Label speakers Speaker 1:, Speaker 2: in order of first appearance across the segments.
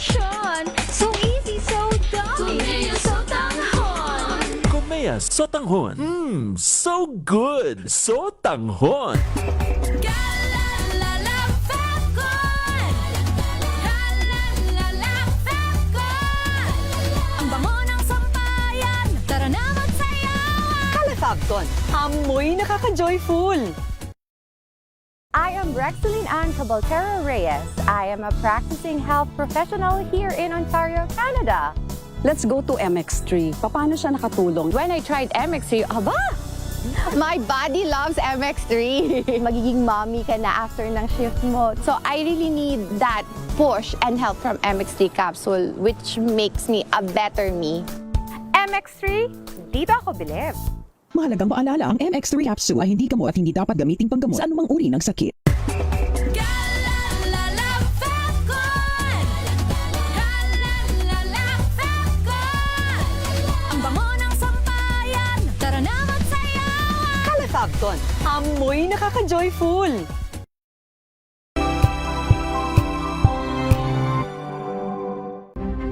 Speaker 1: sitwasyon. So easy, so dumb. Kumea Sotanghon.
Speaker 2: Kumea Sotanghon. So good. Sotanghon.
Speaker 1: Ang bango ng sampayan. Tara na magsayawan.
Speaker 3: Calefacton, amoy nakaka-joyful.
Speaker 4: I am Rexeline Ann Cabaltero Reyes. I am a practicing health professional here in Ontario, Canada.
Speaker 3: Let's go to MX3. Paano siya nakatulong?
Speaker 4: When I tried MX3, aba! My body loves MX3. Magiging mommy ka na after ng shift mo. So I really need that push and help from MX3 capsule, which makes me a better me. MX3, dito ako bilib.
Speaker 5: Mahalagang paalala, ang MX3 capsule ay hindi gamot at hindi dapat gamiting panggamot sa anumang uri ng sakit.
Speaker 1: Ang bango ng sampayan. Tara na magsayawan.
Speaker 3: Calefacton, amoy nakaka-joyful.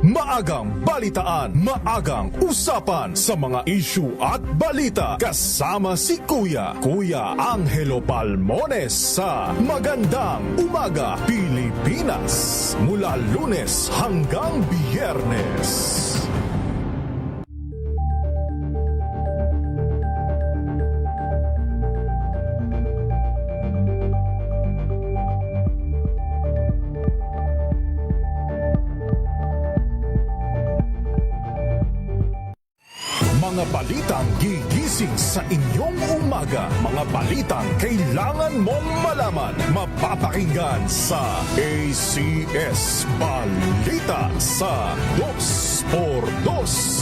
Speaker 6: Maagang balitaan, maagang usapan sa mga issue at balita. Kasama si Kuya Angelo Palmones sa Magandang Umaga Pilipinas. Mula Lunes hanggang Biyernes. Mga balitang gigising sa inyong umaga. Mga balitang kailangan mong malaman. Mapapakinggan sa ACS Balita sa 2x2.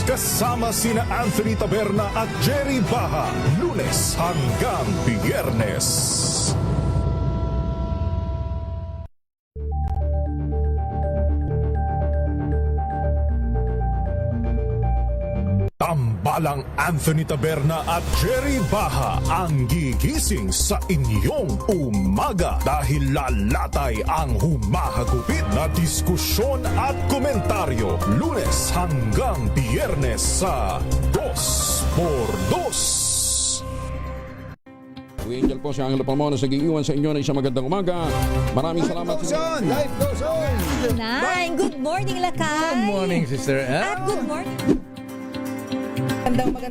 Speaker 6: Kasama sina Anthony Taberna at Jerry Baha. Lunes hanggang Biyernes. Tambalang Anthony Taberna at Jerry Baha ang gigising sa inyong umaga dahil lalatay ang humahagupit na diskusyon at komentaryo Lunes hanggang Biyernes sa 2x2.
Speaker 7: Angel po si Angelo Palmones nag-iiwan sa inyo na isang magandang umaga. Maraming salamat.
Speaker 8: Life goes on!
Speaker 9: Nine. Good morning, Lakay.
Speaker 8: Good morning, Sister Ann.
Speaker 9: At good morning.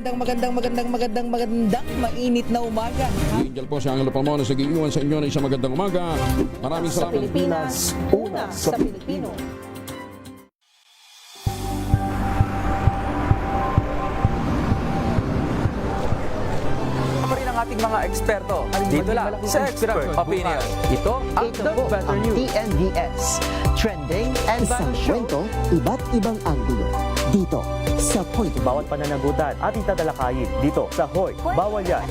Speaker 8: Magandang mainit na umaga.
Speaker 7: Angel po si Angelo Palmones nag-iiwan sa inyo na isang magandang umaga. Maraming
Speaker 3: Sa
Speaker 7: salamat.
Speaker 3: Pilipinas, una sa Pilipino.
Speaker 8: Pa rin ang ating mga eksperto. Dito lang sa Expert Opinion. Ito ang The Better News.
Speaker 10: TNVS. Trending and
Speaker 11: Isang kwento, iba't ibang anggulo. Dito, sa Point.
Speaker 12: Bawat pananagutan ating tatalakayin dito sa Hoy. Bawal yan.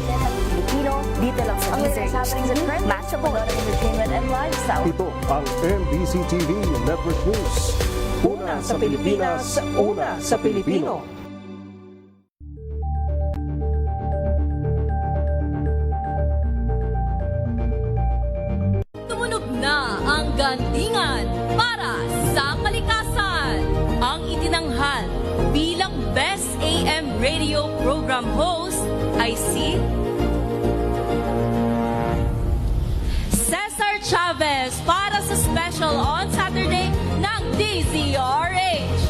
Speaker 1: Pilipino, dito lang sa News happenings and trends, matchable entertainment and lifestyle.
Speaker 6: Ito ang MBC TV Network News.
Speaker 3: Una sa Pilipinas, una sa Pilipino.
Speaker 9: Tumunog na ang gandingan para sa kalikasan. Ang itinanghal bilang Best AM Radio Program Host ay si Cesar Chavez para sa special on Saturday ng DZRH.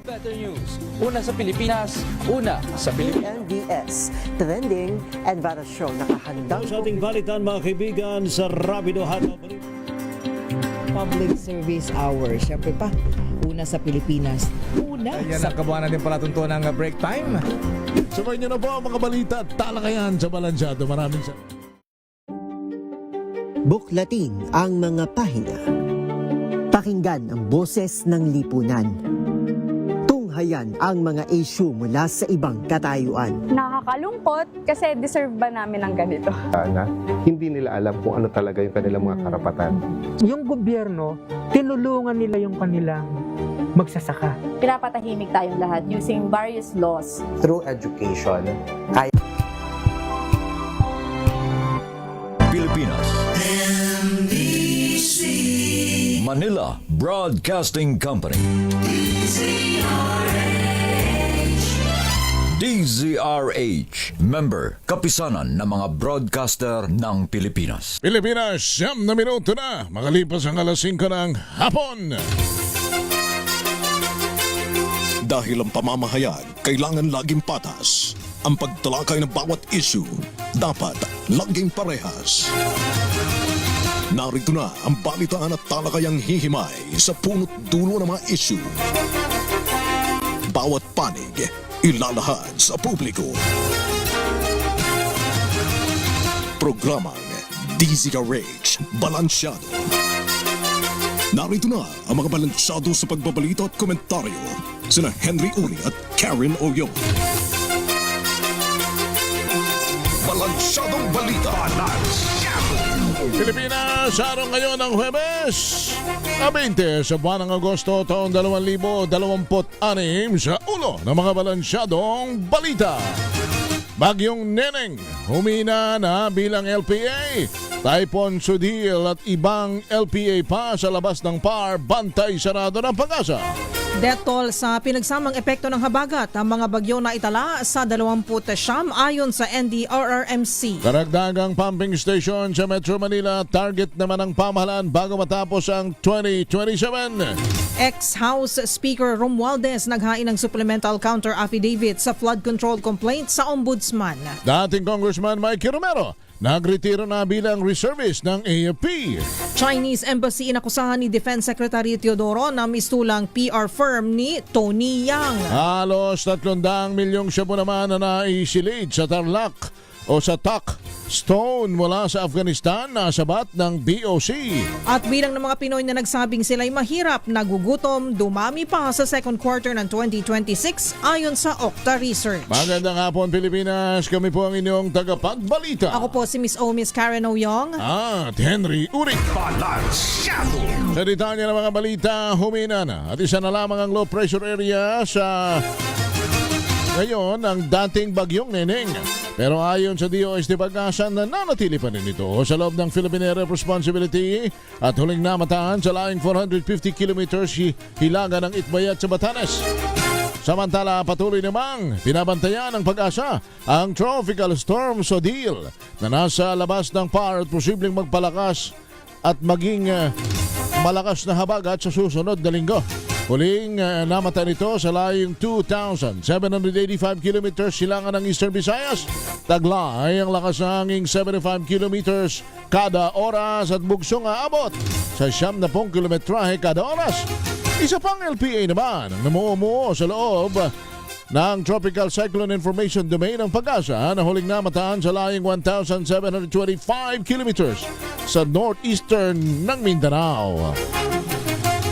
Speaker 8: Better News. Una sa Pilipinas, una sa Pilipinas.
Speaker 10: TNVS. Trending and Viral Show. Nakahandang
Speaker 13: Sa ating balitan mga kaibigan sa Rapido Hataw.
Speaker 11: Public Service Hour. Siyempre pa, una sa Pilipinas. Una
Speaker 8: Ayan ang kabuhanan din pala tuntunan ng break time.
Speaker 13: Sabay niyo na po ang mga balita at talakayan sa Balansyado. Maraming sa...
Speaker 10: Buklatin ang mga pahina. Pakinggan ang boses ng lipunan. pamamahayag ang mga issue mula sa ibang katayuan.
Speaker 14: Nakakalungkot kasi deserve ba namin ng ganito?
Speaker 15: Na hindi nila alam kung ano talaga yung kanilang mga karapatan.
Speaker 3: Yung gobyerno, tinulungan nila yung kanilang magsasaka.
Speaker 1: Pinapatahimik tayong lahat using various laws.
Speaker 12: Through education, kaya
Speaker 16: Pilipinas. Manila Broadcasting Company. DZRH. Member, kapisanan ng mga broadcaster ng Pilipinas.
Speaker 13: Pilipinas, 9 na minuto na. Makalipas ang alas 5 ng hapon.
Speaker 6: Dahil ang pamamahayag kailangan laging patas. Ang pagtalakay ng bawat issue dapat laging parehas. Narito na ang balitaan at talakayang hihimay sa punot dulo ng mga issue. Bawat panig ilalahad sa publiko. Programang DZRH Balansyado. Narito na ang mga balansyado sa pagbabalita at komentaryo sina Henry Uri at Karen Oyong. Balansyadong balita.
Speaker 13: Pilipinas, araw ngayon ng Huwebes, 20 sa buwan ng Agosto taong 2026 sa ulo ng mga balansyadong balita. Bagyong Neneng, humina na bilang LPA. Typhoon Sudil at ibang LPA pa sa labas ng PAR, bantay sarado ng Pag-asa.
Speaker 17: Death toll sa pinagsamang epekto ng habagat ang mga bagyo na itala sa 20 ayon sa NDRRMC.
Speaker 13: Karagdagang pumping station sa Metro Manila, target naman ng pamahalaan bago matapos ang 2027.
Speaker 17: Ex-House Speaker Romualdez naghain ng supplemental counter affidavit sa flood control complaint sa Ombudsman.
Speaker 13: Dating Congressman Mikey Romero, nagretiro na bilang reservist ng AFP.
Speaker 17: Chinese Embassy inakusahan ni Defense Secretary Teodoro na mistulang PR firm ni Tony Yang.
Speaker 13: Halos 300 milyong shabu naman na naisilid sa Tarlac o sa Tak Stone mula sa Afghanistan na sabat ng BOC.
Speaker 17: At bilang ng mga Pinoy na nagsabing sila'y mahirap, nagugutom, dumami pa sa second quarter ng 2026 ayon sa Okta Research.
Speaker 13: Magandang hapon Pilipinas, kami po ang inyong tagapagbalita.
Speaker 17: Ako po si Miss Karen Oyong.
Speaker 13: At Henry Uri. Sa detalye ng mga balita, humina na at isa na lamang ang low pressure area sa ngayon ang dating Bagyong Neneng. Pero ayon sa DOST Pag-asa, nananatili pa rin ito sa loob ng Philippine Area of Responsibility at huling namataan sa laing 450 kilometers hilaga ng Itbayat sa Batanes. Samantala, patuloy namang binabantayan ng Pag-asa ang Tropical Storm Sodil na nasa labas ng PAR at posibleng magpalakas at maging malakas na habagat sa susunod na linggo. Huling namatay nito sa layong 2,785 kilometers silangan ng Eastern Visayas. Taglay ang lakas ng hanging 75 kilometers kada oras at bugsong aabot sa 70 kilometrahe kada oras. Isa pang LPA naman ang namumuo sa loob ng Tropical Cyclone Information Domain ng Pag-asa na huling namataan sa layong 1,725 kilometers sa northeastern ng Mindanao.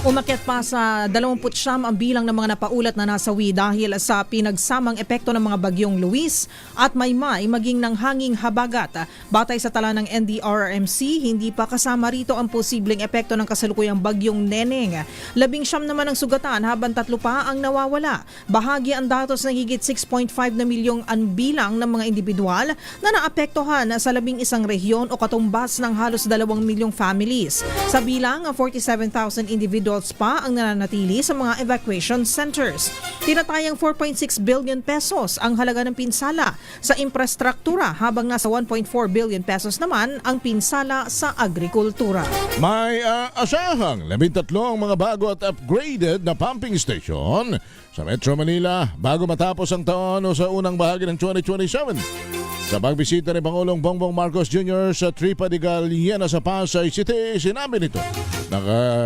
Speaker 17: Umakyat pa sa 29 ang bilang ng mga napaulat na nasawi dahil sa pinagsamang epekto ng mga bagyong Luis at Maymay maging ng hanging habagat. Batay sa tala ng NDRRMC, hindi pa kasama rito ang posibleng epekto ng kasalukuyang bagyong Neneng. 19 naman ang sugatan habang 3 pa ang nawawala. Bahagi ang datos ng higit 6.5 na milyong ang bilang ng mga individual na naapektuhan sa 11 rehiyon o katumbas ng halos 2 milyong families. Sa bilang, 47,000 individuals pa ang nananatili sa mga evacuation centers. Tinatayang 4.6 billion pesos ang halaga ng pinsala sa infrastruktura habang nasa 1.4 billion pesos naman ang pinsala sa agrikultura.
Speaker 13: May asahang 13 mga bago at upgraded na pumping station sa Metro Manila bago matapos ang taon o sa unang bahagi ng 2027. Sa pagbisita ni Pangulong Bongbong Marcos Jr. sa Tripa de Galiena sa Pasay City, sinabi nito na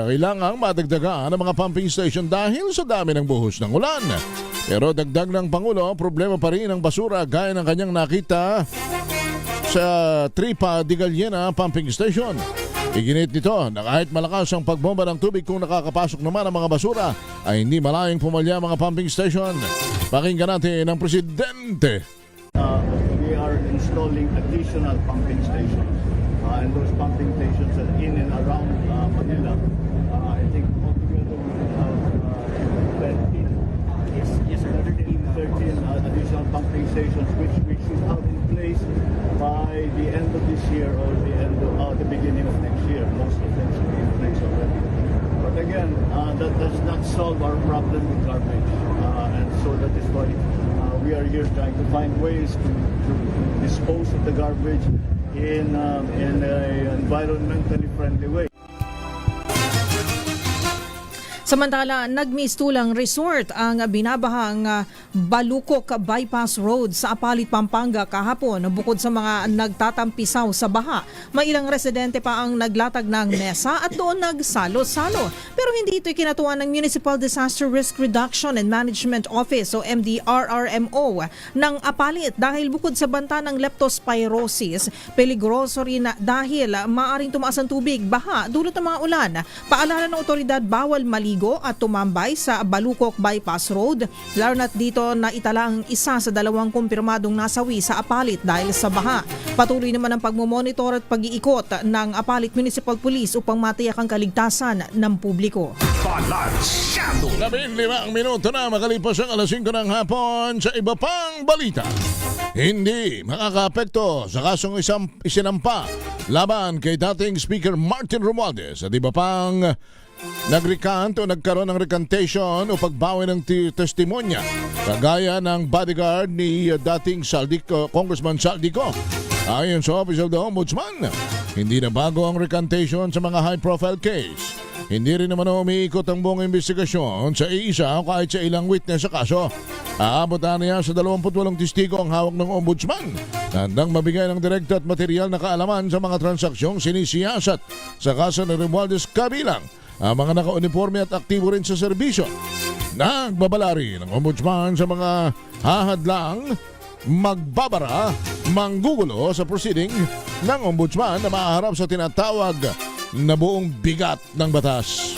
Speaker 13: kailangang madagdagan ang mga pumping station dahil sa dami ng buhos ng ulan. Pero dagdag ng Pangulo, problema pa rin ang basura gaya ng kanyang nakita sa Tripa de Galiena Pumping Station. Iginit nito na kahit malakas ang pagbomba ng tubig kung nakakapasok naman ang mga basura ay hindi malayang pumalya ang mga pumping station. Pakinggan natin ang Presidente.
Speaker 18: We are installing additional pumping stations and those pumping stations are in and around Manila. I think altogether we have 13 additional pumping stations which we should have in place by the end of this year or the beginning of next year. Most of them should be in place already. But again, that does not solve our problem with garbage, and so that is why we are here trying to find ways to dispose of the garbage in an environmentally friendly way.
Speaker 17: Samantala, nagmistulang resort ang binabahang Balukok Bypass Road sa Apalit, Pampanga kahapon. Bukod sa mga nagtatampisaw sa baha, may ilang residente pa ang naglatag ng mesa at doon nagsalo-salo. Pero hindi ito ikinatuwa ng Municipal Disaster Risk Reduction and Management Office o MDRRMO ng Apalit dahil bukod sa banta ng leptospirosis, peligroso rin dahil maaring tumaas ang tubig, baha, dulot ng mga ulan. Paalala ng otoridad, bawal maligo at tumambay sa Balukok Bypass Road, lalo na't dito na itala ang isa sa 2 kumpirmadong nasawi sa Apalit dahil sa baha. Patuloy naman ang pagmomonitor at pag-iikot ng Apalit Municipal Police upang matiyak ang kaligtasan ng publiko.
Speaker 13: 15 minuto na makalipas ang alas 5 ng hapon sa iba pang balita. Hindi makakaapekto sa kasong isinampa laban kay dating Speaker Martin Romualdez at iba pang nagrecant o nagkaroon ng recantation o pagbawi ng testimonya kagaya ng bodyguard ni dating Congressman Saldico. Ayon sa Office of the Ombudsman, hindi na bago ang recantation sa mga high-profile case. Hindi rin naman umiikot ang buong investigasyon sa iisa o kahit sa ilang witness sa kaso. Aabot na niya sa 28 testigo ang hawak ng Ombudsman. Handang mabigay ng direkta at material na kaalaman sa mga transaksyong sinisiyasat sa kaso ng Romualdez kabilang ang mga naka-uniforme at aktibo rin sa serbisyo. Nagbabala rin ng Ombudsman sa mga hahadlang, magbabara, manggugulo sa proceeding ng Ombudsman na maaharap sa tinatawag na buong bigat ng batas.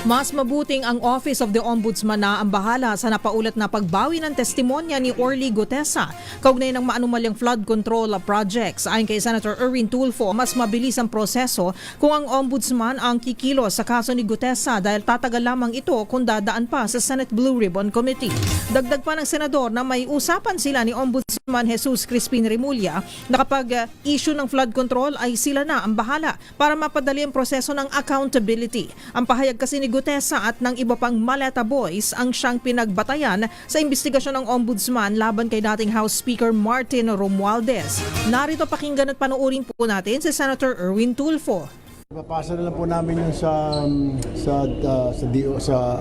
Speaker 17: Mas mabuting ang Office of the Ombudsman na ang bahala sa napaulat na pagbawi ng testimonya ni Orly Gutesa kaugnay ng maanumalyang flood control projects. Ayon kay Senator Erwin Tulfo, mas mabilis ang proseso kung ang Ombudsman ang kikilos sa kaso ni Gutesa dahil tatagal lamang ito kung dadaan pa sa Senate Blue Ribbon Committee. Dagdag pa ng senador na may usapan sila ni Ombudsman Jesus Crispin Remulla na kapag issue ng flood control ay sila na ang bahala para mapadali ang proseso ng accountability. Ang pahayag kasi ni Gutesa at ng iba pang Maleta Boys ang siyang pinagbatayan sa investigasyon ng Ombudsman laban kay dating House Speaker Martin Romualdez. Narito pakinggan at panuurin po natin si Senator Erwin Tulfo.
Speaker 19: Papasa na lang po namin yung sa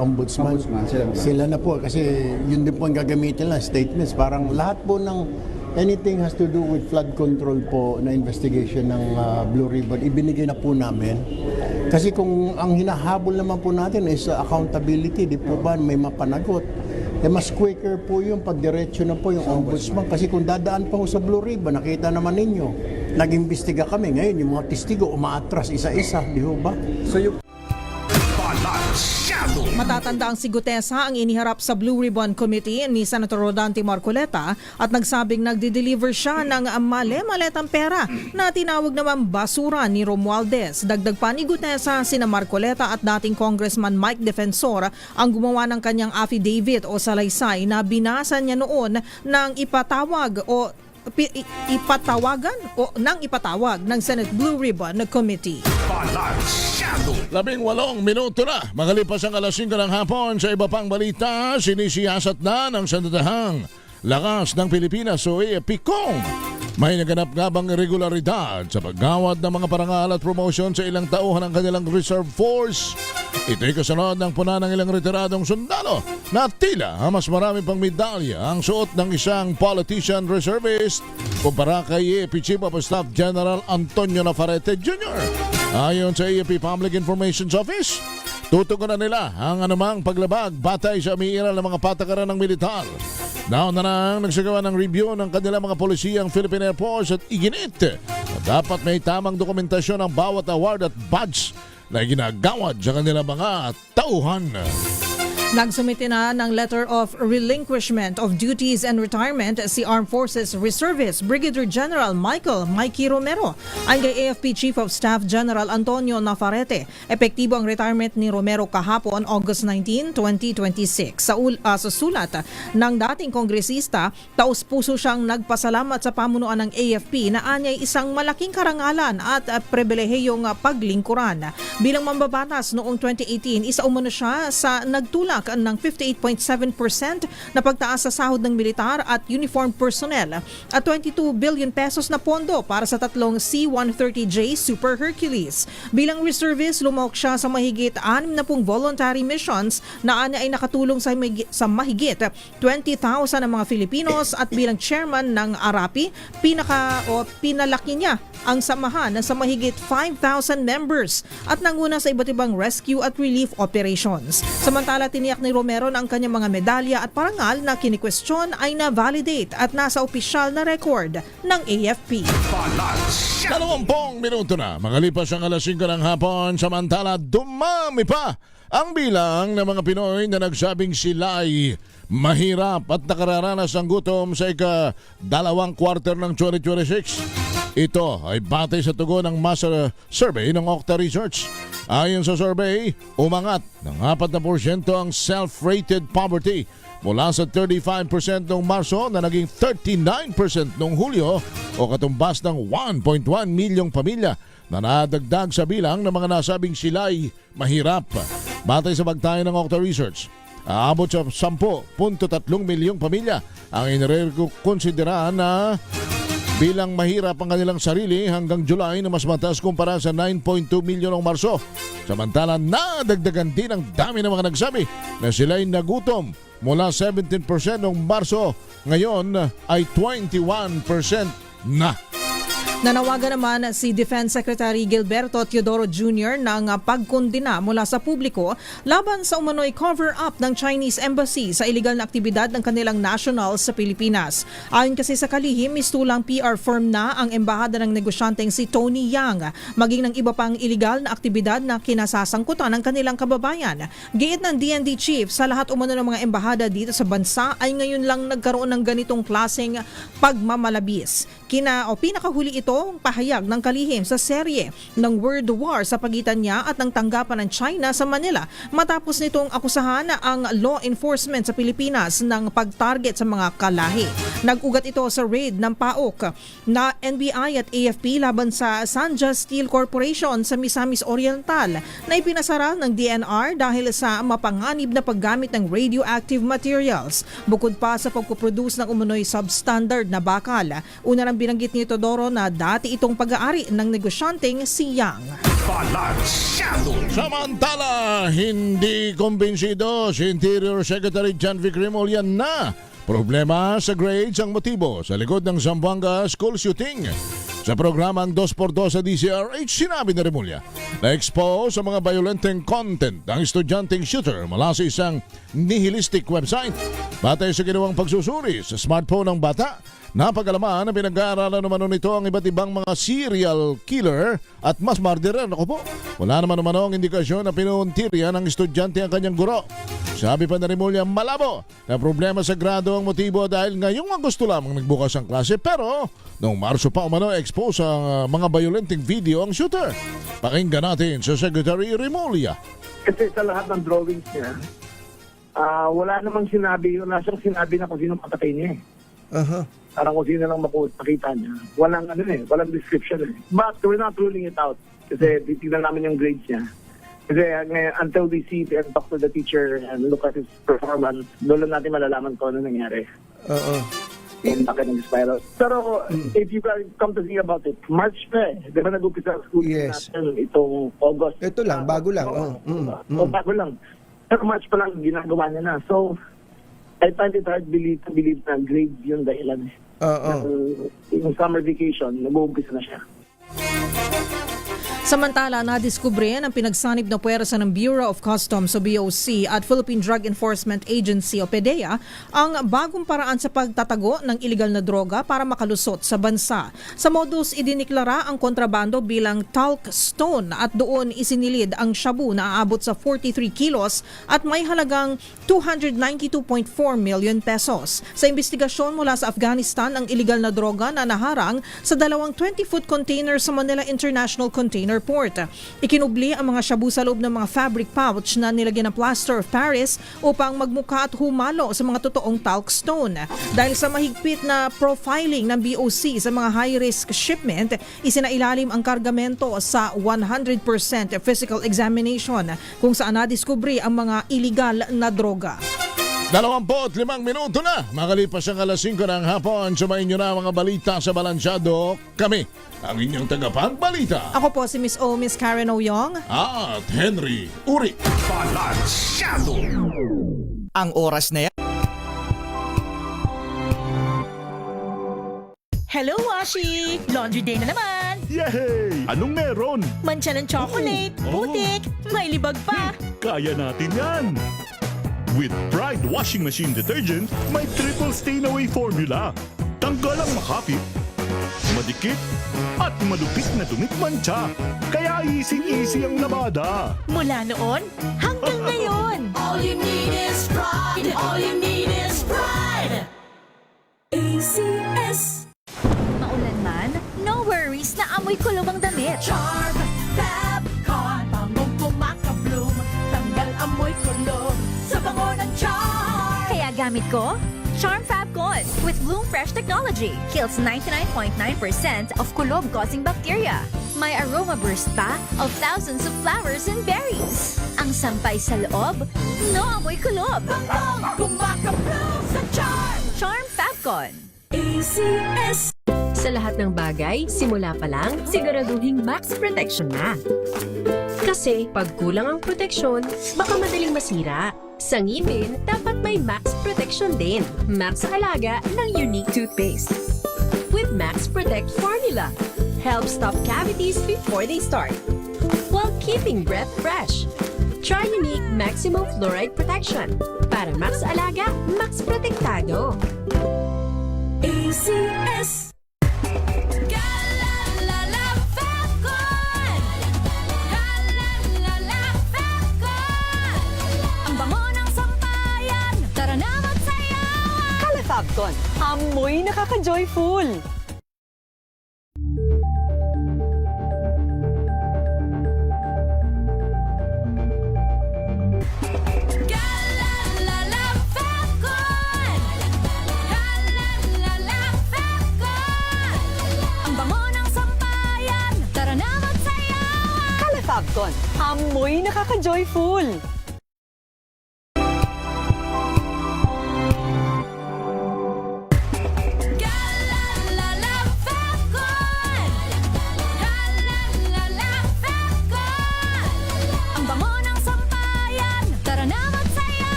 Speaker 19: Ombudsman. Sila na po kasi yun din po ang gagamitin lang, statements. Parang lahat po ng anything has to do with flood control po na investigation ng Blue Ribbon, ibinigay na po namin. Kasi kung ang hinahabol naman po natin is accountability, di po ba may mapanagot. Mas quicker po yung pagdiretso na po yung Ombudsman. Kasi kung dadaan pa po sa Blue Ribbon, nakita naman ninyo, nag-imbestiga kami. Ngayon, yung mga testigo umaatras isa-isa, di ba? So yung
Speaker 17: Matatanda ang si Gutesa ang iniharap sa Blue Ribbon Committee ni Senator Rodante Marcoleta at nagsabing nagde-deliver siya ng male-maletang pera na tinawag naman basura ni Romualdez. Dagdag pa ni Gutesa, sina Marcoleta at dating Congressman Mike Defensor ang gumawa ng kanyang affidavit o salaysay na binasa niya noon ng ipatawag ng Senate Blue Ribbon Committee.
Speaker 13: 18 minuto na makalipas ang alas 5 ng hapon sa iba pang balita. Sinisiyasat na ng Sandatahang Lakas ng Pilipinas o PICOM. May naganap nga bang irregularidad sa paggawad ng mga parangal at promotion sa ilang tauhan ng kanilang reserve force. Ito'y kasunod ng puna ng ilang retiradong sundalo na tila mas marami pang medalya ang suot ng isang politician reservist kumpara kay AFP Chief of Staff General Antonio Navarrete Jr. Ayon sa AFP Public Information Office, tutugunan nila ang anumang paglabag batay sa umiiral ng mga patakaran ng militar. Nauna nang nagsagawa ng review ng kanilang mga polisiya ang Philippine Air Force at iginit na dapat may tamang dokumentasyon ng bawat award at badge na ginagawad sa kanilang mga tauhan.
Speaker 17: Nagsumite na ng letter of relinquishment of duties and retirement si Armed Forces Reservist Brigadier General Mikey Romero. Ayon kay AFP Chief of Staff General Antonio Navarrete, epektibo ang retirement ni Romero kahapon August 19, 2026. Sa sulat ng dating kongresista, taus-puso siyang nagpasalamat sa pamunuan ng AFP na anyay isang malaking karangalan at pribilehiyong paglingkuran. Bilang mambabatas noong 2018, isa umano siya sa nagtulak ng 58.7% na pagtaas sa sahod ng militar at uniformed personnel at 22 billion pesos na pondo para sa tatlong C-130J Super Hercules. Bilang reservist, lumahok siya sa mahigit 60 voluntary missions na ay nakatulong sa mahigit 20,000 ng mga Filipinos at bilang chairman ng ARAPI, pinalaki niya ang samahan sa mahigit 5,000 members at nanguna sa iba't ibang rescue at relief operations. Samantala, tiniyak ni Romero na ang kanyang mga medalya at parangal na kini-question ay na-validate at nasa opisyal na record ng AFP.
Speaker 13: 20 minuto na, makalipas ang alas 5 ng hapon, samantala dumami pa ang bilang ng mga Pinoy na nagsabing sila ay mahirap at nakararanas ng gutom sa ika-2 quarter ng 2026. Ito ay batay sa tugon ng mass survey ng Okta Research. Ayon sa survey, umangat ng 4% ang self-rated poverty mula sa 35% noong Marso na naging 39% noong Hulyo o katumbas ng 1.1 milyong pamilya na nadagdag sa bilang ng mga nasabing sila'y mahirap. Batay sa pagtayo ng Okta Research, aabot sa 10.3 milyong pamilya ang inirekonsidera na bilang mahirap ang kanilang sarili hanggang July na mas mataas kumpara sa 9.2 milyon noong Marso. Samantala, nadagdagan din ang dami ng mga nagsabi na sila'y nagutom mula 17% noong Marso, ngayon ay 21% na.
Speaker 17: Nanawagan naman si Defense Secretary Gilberto Teodoro Jr. ng pagkondena mula sa publiko laban sa umano'y cover-up ng Chinese Embassy sa iligal na aktibidad ng kanilang nationals sa Pilipinas. Ayon kasi sa kalihim, mistulang PR firm na ang embahada ng negosyanteng si Tony Yang, maging ng iba pang iligal na aktibidad na kinasasangkutan ng kanilang kababayan. Giit ng DND Chief, sa lahat umano ng mga embahada dito sa bansa ay ngayon lang nagkaroon ng ganitong klaseng pagmamalabis. Pinakahuli ito ang pahayag ng kalihim sa serye ng World War sa pagitan niya at ng tanggapan ng China sa Manila matapos nitong akusahan ang law enforcement sa Pilipinas ng pag-target sa mga kalahi. Nag-ugat ito sa raid ng PAOK na NBI at AFP laban sa Sanja Steel Corporation sa Misamis Oriental na ipinasara ng DNR dahil sa mapanganib na paggamit ng radioactive materials. Bukod pa sa pagpuproduce ng umano'y substandard na bakal. Una nang binanggit ni Teodoro na dati itong pag-aari ng negosyanteng si Yang.
Speaker 13: Samantala, hindi kumbinsido si Interior Secretary John Vic Remulla na problema sa grades ang motibo sa likod ng Zamboanga school shooting. Sa programang 2x2 sa DCRH, sinabi ni Remulla na expose sa mga violenteng content ang estudyanteng shooter mula sa isang nihilistic website. Batay sa ginawang pagsusuri sa smartphone ng bata, napag-alaman na pinag-aaralan naman nito ang iba't ibang mga serial killer at mas murderer. Ako po, wala naman ang indikasyon na pinuntirya ng estudyante ang kanyang guro. Sabi pa na Remulla, malabo na problema sa grado ang motibo dahil ngayong Agosto lamang nagbukas ang klase, pero noong Marso pa umano expose ang mga violenting video ang shooter. Pakinggan natin sa Secretary Remulla.
Speaker 20: Kasi sa lahat ng drawings niya, wala namang sinabi, wala siyang sinabi na kung sino patay niya eh. Parang kung sino lang makita niya. Walang walang description eh. But we're not ruling it out. Kasi titignan namin yung grades niya. Kasi until we see and talk to the teacher and look at his performance, doon lang natin malalaman kung ano nangyari. Yung bakit nag-spiral. Pero if you come to think about it, March pa eh. Di ba nag-upisa ang school natin itong August?
Speaker 3: Ito lang, bago lang.
Speaker 20: Bago lang. Pero March pa lang ginagawa niya na. So, I find it hard to believe na grades yung dahilan eh. Yung summer vacation, nag-uumpisa na siya.
Speaker 17: Samantala, nadiskubre ng pinagsanib na puwersa ng Bureau of Customs o BOC at Philippine Drug Enforcement Agency o PDEA ang bagong paraan sa pagtatago ng iligal na droga para makalusot sa bansa. Sa modus, idiniklara ang kontrabando bilang talc stone at doon isinilid ang shabu na aabot sa 43 kilos at may halagang 292.4 million pesos. Sa investigasyon mula sa Afghanistan, ang iligal na droga na naharang sa dalawang 20-foot container sa Manila International Container Port. Ikinubli ang mga shabu sa loob ng mga fabric pouch na nilagyan ng plaster of Paris upang magmukha at humalo sa mga totoong talc stone. Dahil sa mahigpit na profiling ng BOC sa mga high-risk shipment, isinailalim ang kargamento sa 100% physical examination kung saan nadiskubre ang mga iligal na droga.
Speaker 13: 25 minuto na. Makalipas ang alas 5 ng hapon, sumayin nyo na mga balita sa Balansyado. Kami, ang inyong tagapagbalita.
Speaker 17: Ako po si Miss O, Miss Karen Oyong.
Speaker 13: At Henry Uri.
Speaker 6: Balansyado.
Speaker 21: Ang oras na yan.
Speaker 22: Hello, Washi! Laundry day na naman!
Speaker 6: Yay! Anong meron?
Speaker 22: Mancha ng chocolate, putik, may libag pa!
Speaker 6: Kaya natin yan! With Pride Washing Machine Detergent, may triple stain-away formula. Tanggal ang makapit, madikit, at malupit na dumit mancha. Kaya easy-easy ang labada.
Speaker 22: Mula noon hanggang ngayon! All you need is pride! All you need is pride! ACS!
Speaker 1: Maulan man, no worries na amoy kulog ang damit.
Speaker 22: Charm Fabcon, pangong kumakabloom, tanggal amoy kulog sa bango ng Charm!
Speaker 1: Kaya gamit ko, Charm Fabcon with Bloom Fresh technology. Kills 99.9% of kulob-causing bacteria. May aroma burst pa of thousands of flowers and berries. Ang sampay sa loob, no amoy kulob.
Speaker 22: Pangong kumakabloom sa Charm!
Speaker 1: Charm Fabcon.
Speaker 22: ACS!
Speaker 23: Sa lahat ng bagay, simula pa lang, siguraduhing max protection na. Kasi pag kulang ang proteksyon, baka madaling masira. Sa ngipin, dapat may max protection din. Max sa alaga ng Unique Toothpaste. With Max Protect Formula, help stop cavities before they start, while keeping breath fresh. Try Unique Maximum Fluoride Protection. Para max sa alaga, max protektado.
Speaker 22: ACS!
Speaker 3: Fabcon, amoy nakaka-joyful.
Speaker 22: Ang bango ng sampayan, tara na magsayawan.
Speaker 3: Kala Fabcon, amoy nakaka-joyful.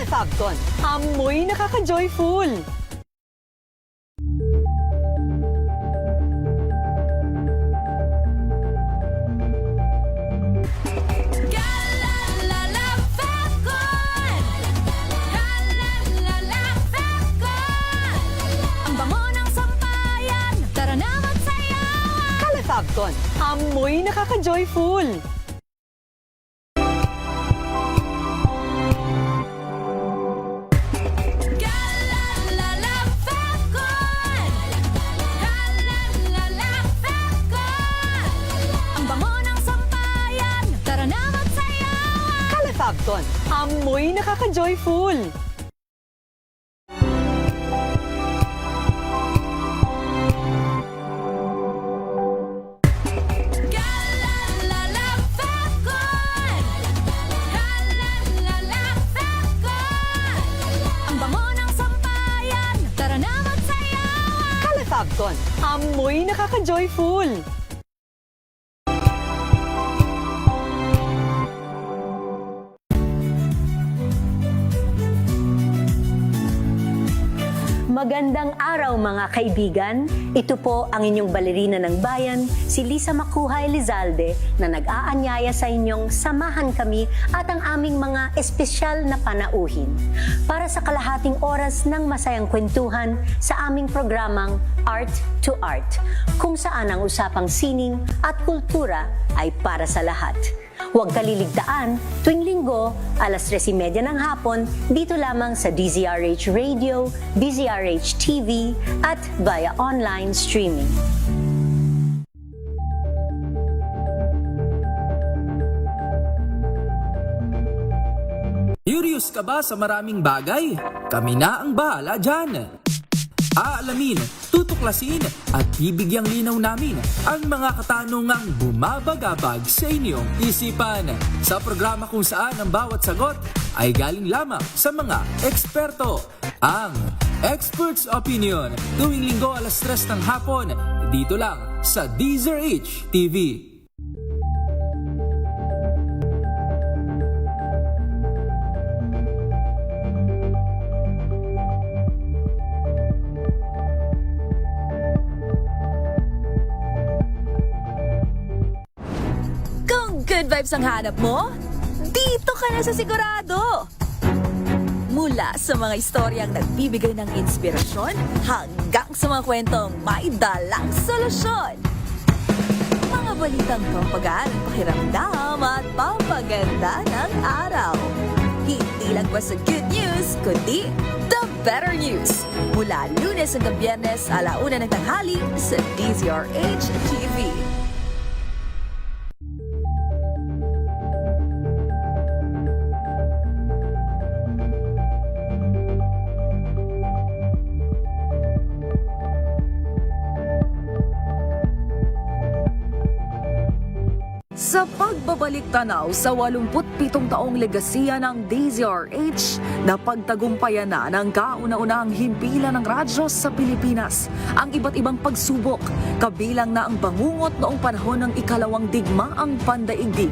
Speaker 3: Fabcon, amoy nakaka-joyful.
Speaker 22: Ang bango ng sampayan, tara na magsayawan.
Speaker 3: Kala Fabcon, amoy nakaka-joyful. Fabcon, amoy nakaka-joyful.
Speaker 22: Ang bango ng sampayan, tara na magsayawan.
Speaker 3: Kala Fabcon, amoy nakaka-joyful.
Speaker 2: Magandang araw mga kaibigan. Ito po ang inyong balerina ng bayan, si Lisa Macuja Elizalde, na nag-aanyaya sa inyong samahan kami at ang aming mga espesyal na panauhin para sa kalahating oras ng masayang kwentuhan sa aming programang Art to Art, kung saan ang usapang sining at kultura ay para sa lahat. Huwag kaliligtaan, tuwing linggo, alas 3:30 ng hapon, dito lamang sa DZRH Radio, DZRH TV, at via online streaming.
Speaker 4: Curious ka ba sa maraming bagay? Kami na ang bahala dyan. Aalamin, tutuklasin at bibigyang linaw namin ang mga katanungang bumabagabag sa inyong isipan. Sa programa kung saan ang bawat sagot ay galing lamang sa mga eksperto. Ang Expert's Opinion, tuwing linggo alas 3 ng hapon, dito lang sa DZRH TV.
Speaker 1: Good vibes ang hanap mo? Dito ka na sa sigurado! Mula sa mga istoryang nagbibigay ng inspirasyon hanggang sa mga kwentong may dalang solusyon. Mga balitang pampagaan ang pakiramdam at pampaganda ng araw. Hindi lang ba sa good news, kundi the better news. Mula Lunes hanggang Biyernes, 1:00 ng tanghali sa DZRH TV. Sa pagbabalik tanaw sa 87 taong legasiya ng DZRH, napagtagumpayan na ng kauna-unahang himpilan ng radyo sa Pilipinas ang iba't ibang pagsubok, kabilang na ang bangungot noong panahon ng ikalawang digmaang pandaigdig.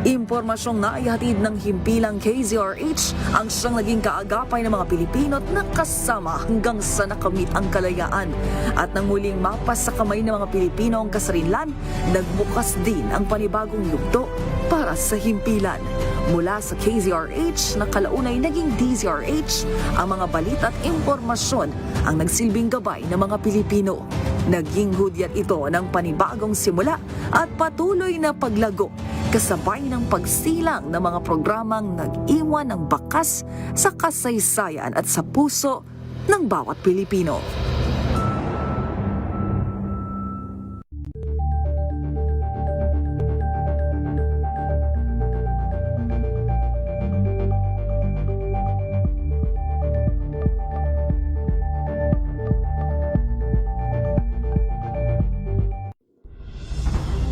Speaker 1: Impormasyong naihatid ng himpilang KZRH ang siyang naging kaagapay ng mga Pilipino at nakasama hanggang sa nakamit ang kalayaan. At nang muling mapas sa kamay ng mga Pilipino ang kasarinlan, nagbukas din ang panibagong yugto para sa himpilan. Mula sa KZRH na kalaunay naging DZRH, ang mga balita at impormasyon ang nagsilbing gabay ng mga Pilipino. Naging hudyat ito ng panibagong simula at patuloy na paglago, kasabay ng pagsilang ng mga programang nag-iwan ng bakas sa kasaysayan at sa puso ng bawat Pilipino.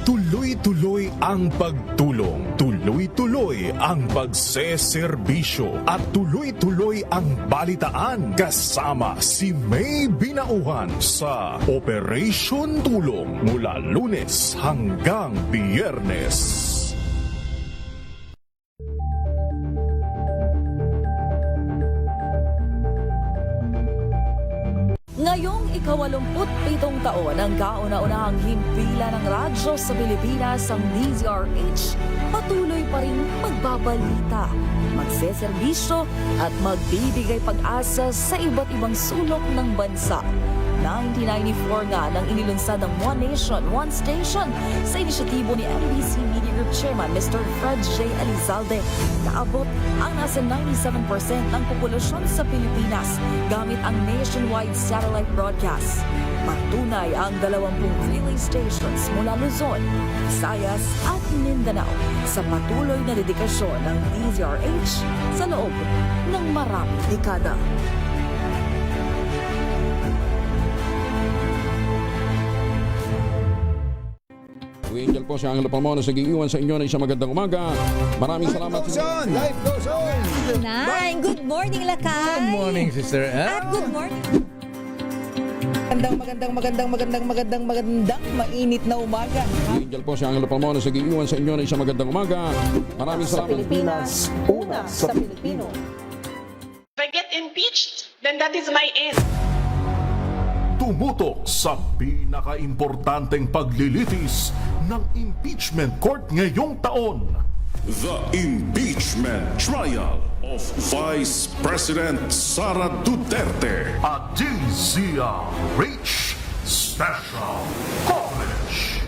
Speaker 6: Tuloy-tuloy ang pagtulong, tuloy-tuloy ang pagseserbisyo at tuloy-tuloy ang balitaan kasama si May Binauhan sa Operation Tulong mula Lunes hanggang Biyernes.
Speaker 1: Ngayong ika-87 taon ang kauna-unahang himpilan ng radyo sa Pilipinas, ang DZRH, patuloy pa rin magbabalita, magseserbisyo at magbibigay pag-asa sa iba't ibang sulok ng bansa. 1994 nga nang inilunsad ng One Nation, One Station sa inisyatibo ni MBC Media Group Chairman Mr. Fred J. Elizalde. Naabot ang nasa 97% ng populasyon sa Pilipinas gamit ang nationwide satellite broadcast. Patunay ang 20 relay stations mula Luzon, Visayas at Mindanao sa patuloy na dedikasyon ng DZRH sa loob ng maraming dekada.
Speaker 7: Angel po si Angelo Palmona sa giiwan sa inyo na isang magandang umaga. Maraming salamat.
Speaker 3: Life goes on!
Speaker 1: Nine, good morning, Lakay!
Speaker 3: Good morning, sister.
Speaker 1: At good morning.
Speaker 11: Magandang mainit na umaga.
Speaker 7: Angel po si Angelo Palmona sa giiwan sa inyo na isang magandang umaga. Maraming
Speaker 3: Sa
Speaker 7: salamat.
Speaker 3: Pilipinas, una sa Pilipino.
Speaker 5: If I get impeached, then that is my end.
Speaker 6: tumutok sa pinakaimportanteng paglilitis ng impeachment court ngayong taon. The Impeachment Trial of Vice President Sara Duterte at DZRH Special Coverage.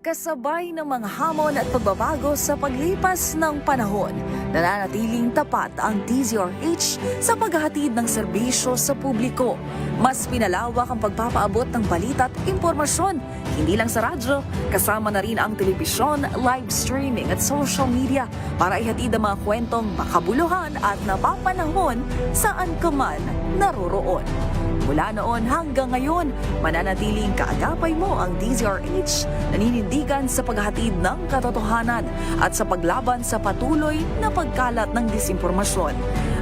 Speaker 5: Kasabay ng mga hamon at pagbabago sa paglipas ng panahon, nananatiling tapat ang DZRH sa paghahatid ng serbisyo sa publiko. Mas pinalawak ang pagpapaabot ng balita at impormasyon, hindi lang sa radyo, kasama na rin ang telebisyon, live streaming at social media para ihatid ang mga kwentong makabuluhan at napapanahon saan ka man naroroon. Mula noon hanggang ngayon, mananatiling kaagapay mo ang DZRH, naninindigan sa paghahatid ng katotohanan at sa paglaban sa patuloy na pagkalat ng disinformasyon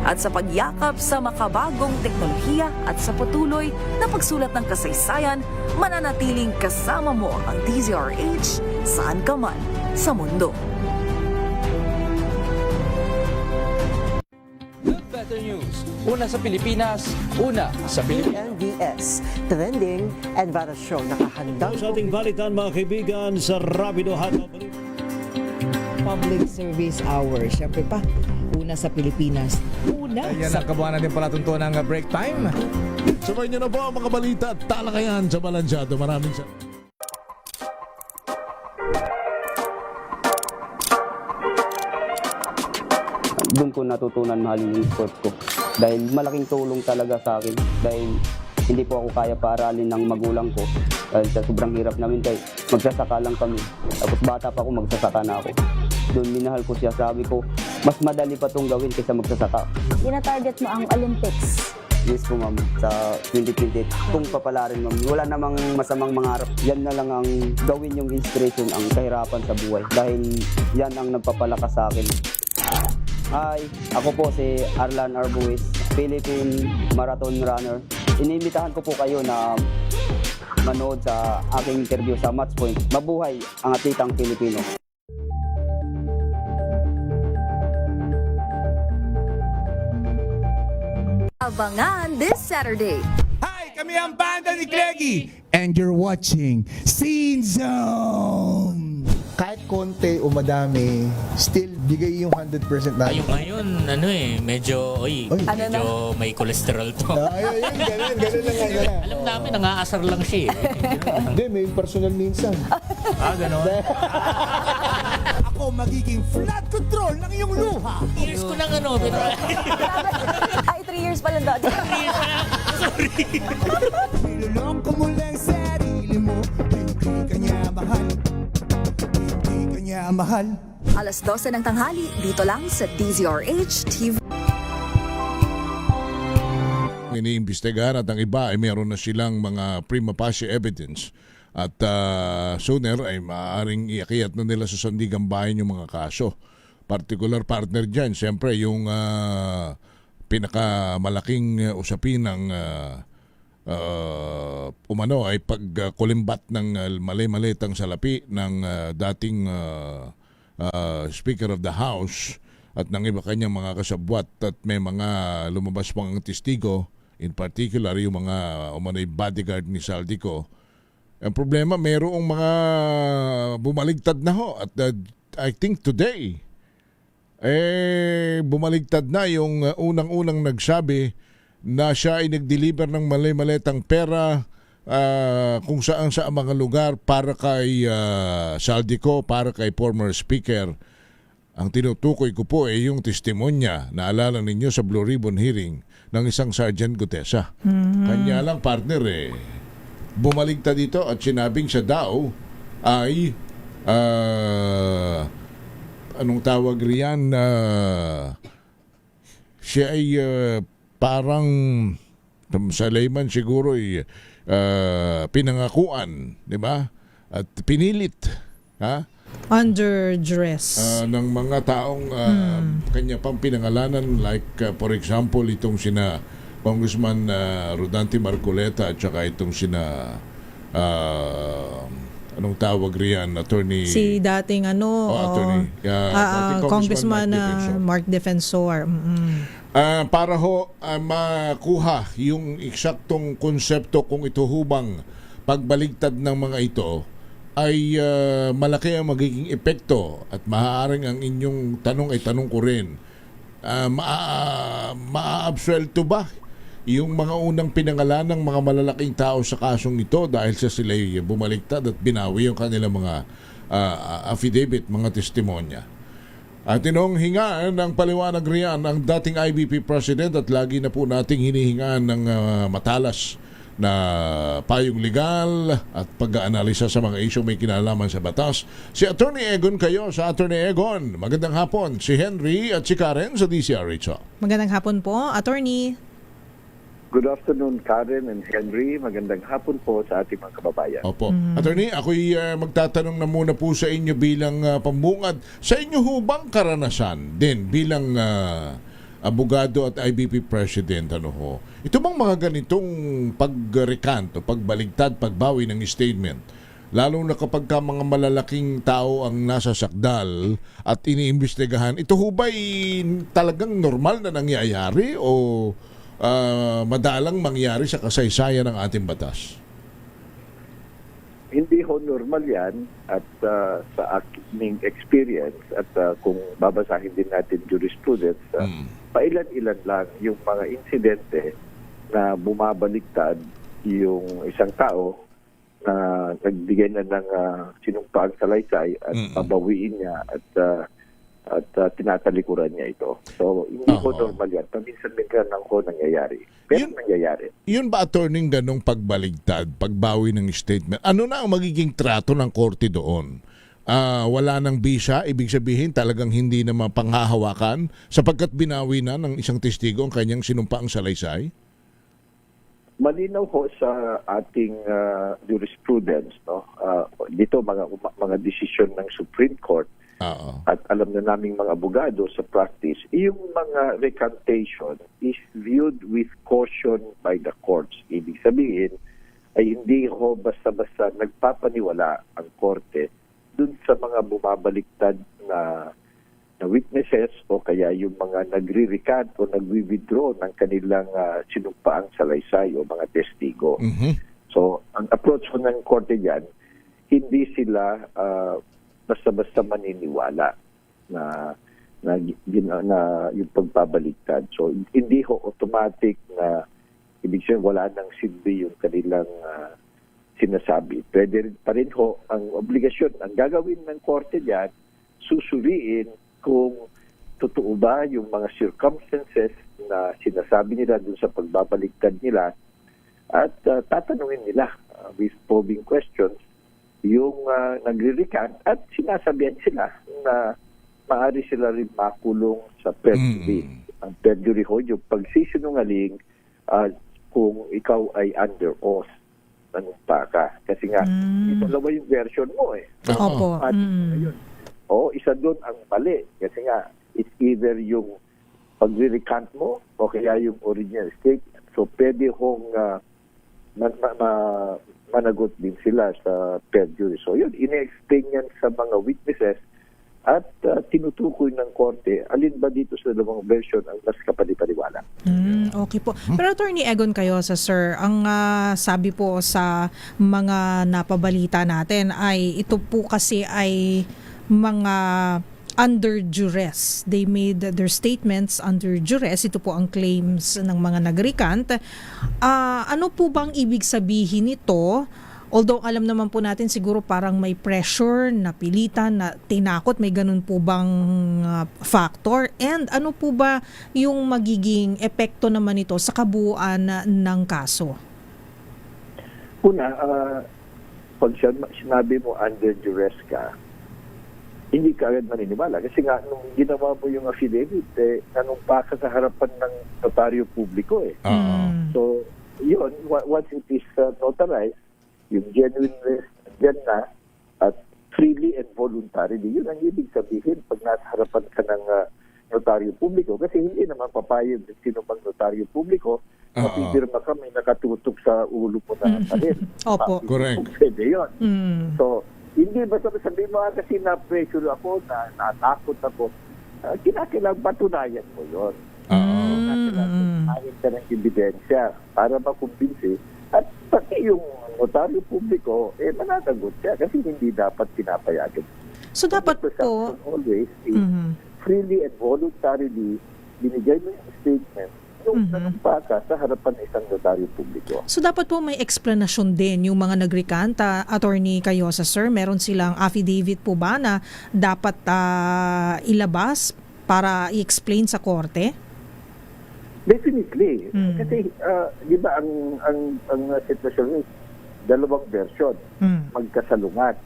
Speaker 5: at sa pagyakap sa makabagong teknolohiya at sa patuloy na pagsulat ng kasaysayan, mananatiling kasama mo ang DZRH saan ka man sa mundo.
Speaker 3: Better News. Una sa Pilipinas, una sa Pilipinas.
Speaker 10: NBS, trending and Vara Show. Nakahandang
Speaker 8: sa ating balitan mga kaibigan sa Rapido Hot
Speaker 11: Public Service Hour. Siyempre pa, una sa Pilipinas. Una
Speaker 13: Ayan
Speaker 11: sa...
Speaker 13: ang kabuhanan din pala tuntunan ng break time. Sabay niyo na po ang mga balita at talakayan sa Balansyado. Maraming salamat.
Speaker 9: Doon ko natutunan mahalin yung sport ko. Dahil malaking tulong talaga sa akin. Dahil hindi po ako kaya paaralin ng magulang ko. Dahil sa sobrang hirap namin kay magsasaka lang kami. Tapos bata pa ako, magsasaka na ako. Doon minahal ko siya. Sabi ko, mas madali pa itong gawin kaysa magsasaka.
Speaker 24: Tina-target mo ang Olympics.
Speaker 9: Yes po ma'am, sa 2028. Kung papalarin ma'am, wala namang masamang mangarap. Yan na lang ang gawin yung inspiration, ang kahirapan sa buhay. Dahil yan ang nagpapalakas sa akin. Hi, ako po si Arlan Arbuis, Philippine Marathon Runner. Inimbitahan ko po kayo na manood sa aking interview sa Matchpoint. Mabuhay ang atletang Pilipino.
Speaker 5: Abangan this Saturday.
Speaker 25: Hi, kami ang banda ni Cleggy. And you're watching Scene Zone.
Speaker 26: Kahit konti o madami, still bigay yung 100% na.
Speaker 27: Yung ngayon, medyo may cholesterol to.
Speaker 26: Ganun lang nga.
Speaker 27: Alam namin, nangaasar lang siya
Speaker 26: Hindi, may personal minsan.
Speaker 27: Ganon.
Speaker 25: Ako magiging flood control ng iyong luha.
Speaker 27: Years ko nang pero...
Speaker 24: Ay, 3 years pa lang dati.
Speaker 27: 3 years na. Sorry.
Speaker 25: Niloloko mo lang sarili mo, hindi ka niya mahal. Hindi ka niya mahal.
Speaker 5: Alas 12 ng tanghali, dito lang sa DZRH TV.
Speaker 13: Iniimbestigahan at ang iba ay meron na silang mga prima facie evidence at sooner ay maaaring iakyat na nila sa sandigang bayan yung mga kaso. Particular partner dyan, siyempre yung pinakamalaking usapin ng umano ay pagkulimbat ng mali-malitang salapi ng dating Speaker of the House at ng iba kanyang mga kasabwat at may mga lumabas pang testigo, in particular yung mga umano'y bodyguard ni Saldico. Ang problema, mayroong mga bumaligtad na ho at I think today bumaligtad na yung unang-unang nagsabi na siya ay nag-deliver ng mali-malitang pera kung saan sa mga lugar para kay Saldico, para kay former speaker. Ang tinutukoy ko po ay yung testimonya, naalala ninyo sa Blue Ribbon hearing ng isang Sergeant Gutesa. Kanya lang partner bumaligtad dito at sinabing siya daw ay anong tawag riyan, siya ay parang sa layman siguro ay pinangakuan, di ba? At pinilit,
Speaker 17: underdress
Speaker 13: ng mga taong kanya pang pinangalanan, like for example itong sina Congressman Rodante Marcoleta at saka itong sina anong tawag riyan, attorney?
Speaker 17: Si dating
Speaker 13: attorney. Dating
Speaker 17: Congressman
Speaker 13: Mark Defensor.
Speaker 17: Mark Defensor.
Speaker 13: Para ho makuha yung eksaktong konsepto kung ito hubang pagbaligtad ng mga ito ay malaki ang magiging epekto at maaaring ang inyong tanong ay tanong ko rin. Maaabsuelto ba yung mga unang pinangalan ng mga malalaking tao sa kasong ito dahil sa sila'y bumaliktad at binawi yung kanilang mga affidavit, mga testimonya? At hingaan ng paliwanag riyan ang dating IBP President at lagi na po nating hinihingaan ng matalas na payong legal at pag-aanalisa sa mga isyu may kinalaman sa batas. Si Attorney Egon kayo sa Attorney Egon. Magandang hapon. Si Henry at si Karen sa DCRH.
Speaker 17: Magandang hapon po, Attorney.
Speaker 12: Good afternoon, Karen and Henry. Magandang hapon po sa ating mga kababayan.
Speaker 13: Opo. Attorney, ako'y magtatanong na muna po sa inyo bilang pambungad. Sa inyo hubang karanasan din bilang abogado at IBP President, ito bang mga ganitong pag-recant o pagbaligtad, pagbawi ng statement, lalo na kapag ka mga malalaking tao ang nasa sakdal at iniimbestigahan, ito hubay talagang normal na nangyayari o madalang mangyari sa kasaysayan ng ating batas?
Speaker 12: Hindi ho normal yan at sa aking experience at kung babasahin din natin jurisprudence, pailan-ilan lang yung mga insidente na bumabaliktad yung isang tao na nagbigay na ng sinumpaang salaysay at pabawiin niya at tinatalikuran niya ito. So, hindi ko normal yan. Paminsan-minsan lang ko nangyayari. Pero nangyayari.
Speaker 13: Yun ba, attorney, ganong pagbaligtad, pagbawi ng statement? Ano na ang magiging trato ng korte doon? Wala nang bisa, ibig sabihin talagang hindi na mapanghahawakan sapagkat binawi na ng isang testigo ang kanyang sinumpaang salaysay?
Speaker 12: Malinaw ho sa ating jurisprudence, no? Dito mga desisyon ng Supreme Court. At alam na naming mga abogado sa practice, yung mga recantation is viewed with caution by the courts. Ibig sabihin, ay hindi ho basta-basta nagpapaniwala ang korte dun sa mga bumabaliktad na witnesses o kaya yung mga nagre-recant o nagwi-withdraw ng kanilang sinumpaang salaysay o mga testigo. So, ang approach ko ng korte dyan, hindi sila basta-basta maniniwala na yung pagpabaliktad. So, hindi ho automatic na ibig sabihin wala nang silbi yung kanilang sinasabi. Pwede pa rin ho ang obligasyon. Ang gagawin ng korte diyan, susuriin kung totoo ba yung mga circumstances na sinasabi nila dun sa pagbabaliktad nila at tatanungin nila with probing questions yung nagre-recant at sinasabihan sila na maaari sila rin makulong sa perjury. Ang perjury ho, yung pagsisinungaling kung ikaw ay under oath, nanumpa ka. Kasi nga, dalawa yung version mo eh.
Speaker 17: Opo.
Speaker 12: At ayun. Isa doon ang mali. Kasi nga, it's either yung pagre-recant mo o kaya yung original statement. So, pwede hong managot din sila sa perjury. So yun, ine-explain yan sa mga witnesses at tinutukoy ng korte alin ba dito sa dalawang version ang mas kapani-paniwala.
Speaker 17: Okay po. Pero Attorney Egon kayo sir, ang sabi po sa mga napabalita natin ay ito po kasi ay mga under duress. They made their statements under duress. Ito po ang claims ng mga nag-recant. Ano po bang ibig sabihin nito? Although alam naman po natin siguro parang may pressure, napilitan, na tinakot, may ganun po bang factor? And ano po ba yung magiging epekto naman nito sa kabuuan ng kaso?
Speaker 12: Una, pag sinabi mo under duress ka, hindi ka agad maniniwala. Kasi nga, nung ginawa mo yung affidavit, nanumpa ka sa harapan ng notaryo publiko eh. So, yun, once it is notarized, yung genuineness dyan na, at freely and voluntarily, yun ang ibig sabihin pag nasa harapan ka ng notaryo publiko. Kasi hindi naman papayag ng sino mang notaryo publiko mapipirma ka, may nakatutok sa ulo mo na parin.
Speaker 17: Opo.
Speaker 13: Correct.
Speaker 12: Pwede yun.
Speaker 17: Mm.
Speaker 12: So, hindi ba sabihin mo kasi na-pressure ako, natakot ako, kinakailangan patunayan mo yun. Kinakailangan ka ng ebidensya para makumbinsi at pati yung notaryo publiko, mananagot siya kasi hindi dapat pinapayagan.
Speaker 17: So dapat po
Speaker 12: always freely and voluntarily binigay mo yung statement nung nanumpa ka sa harapan ng isang notaryo publiko.
Speaker 17: So dapat po may explanation din yung mga nagrekanta, Attorney Cayosa, sir. Meron silang affidavit po ba na dapat ilabas para i-explain sa korte?
Speaker 12: Definitely. Kasi, di ba, ang sitwasyon is dalawang version, magkasalungat.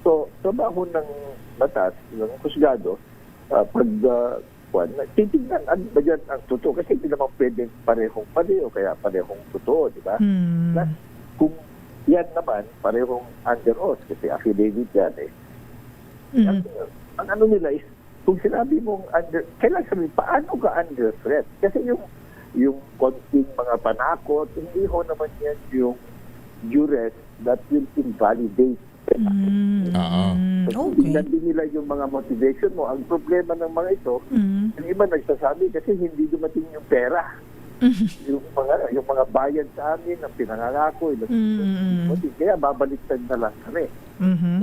Speaker 12: So, trabaho ng batas, ng kusgado, pag titignan, ano ba dyan ang totoo? Kasi hindi naman pwedeng parehong mali o kaya parehong totoo, di ba? Plus, kung yan naman, parehong under oath, kasi affidavit yan ang ano nila is, kung sinabi mong under, kailangan sabihin, paano ka under threat? Kasi yung konting mga panakot, hindi ho naman yan yung duress that will invalidate. So, tingnan din nila yung mga motivation mo. Ang problema ng mga ito, yung iba nagsasabi kasi hindi dumating yung pera. yung mga bayad sa amin, ang pinangangako, kaya babaliktad na lang kami.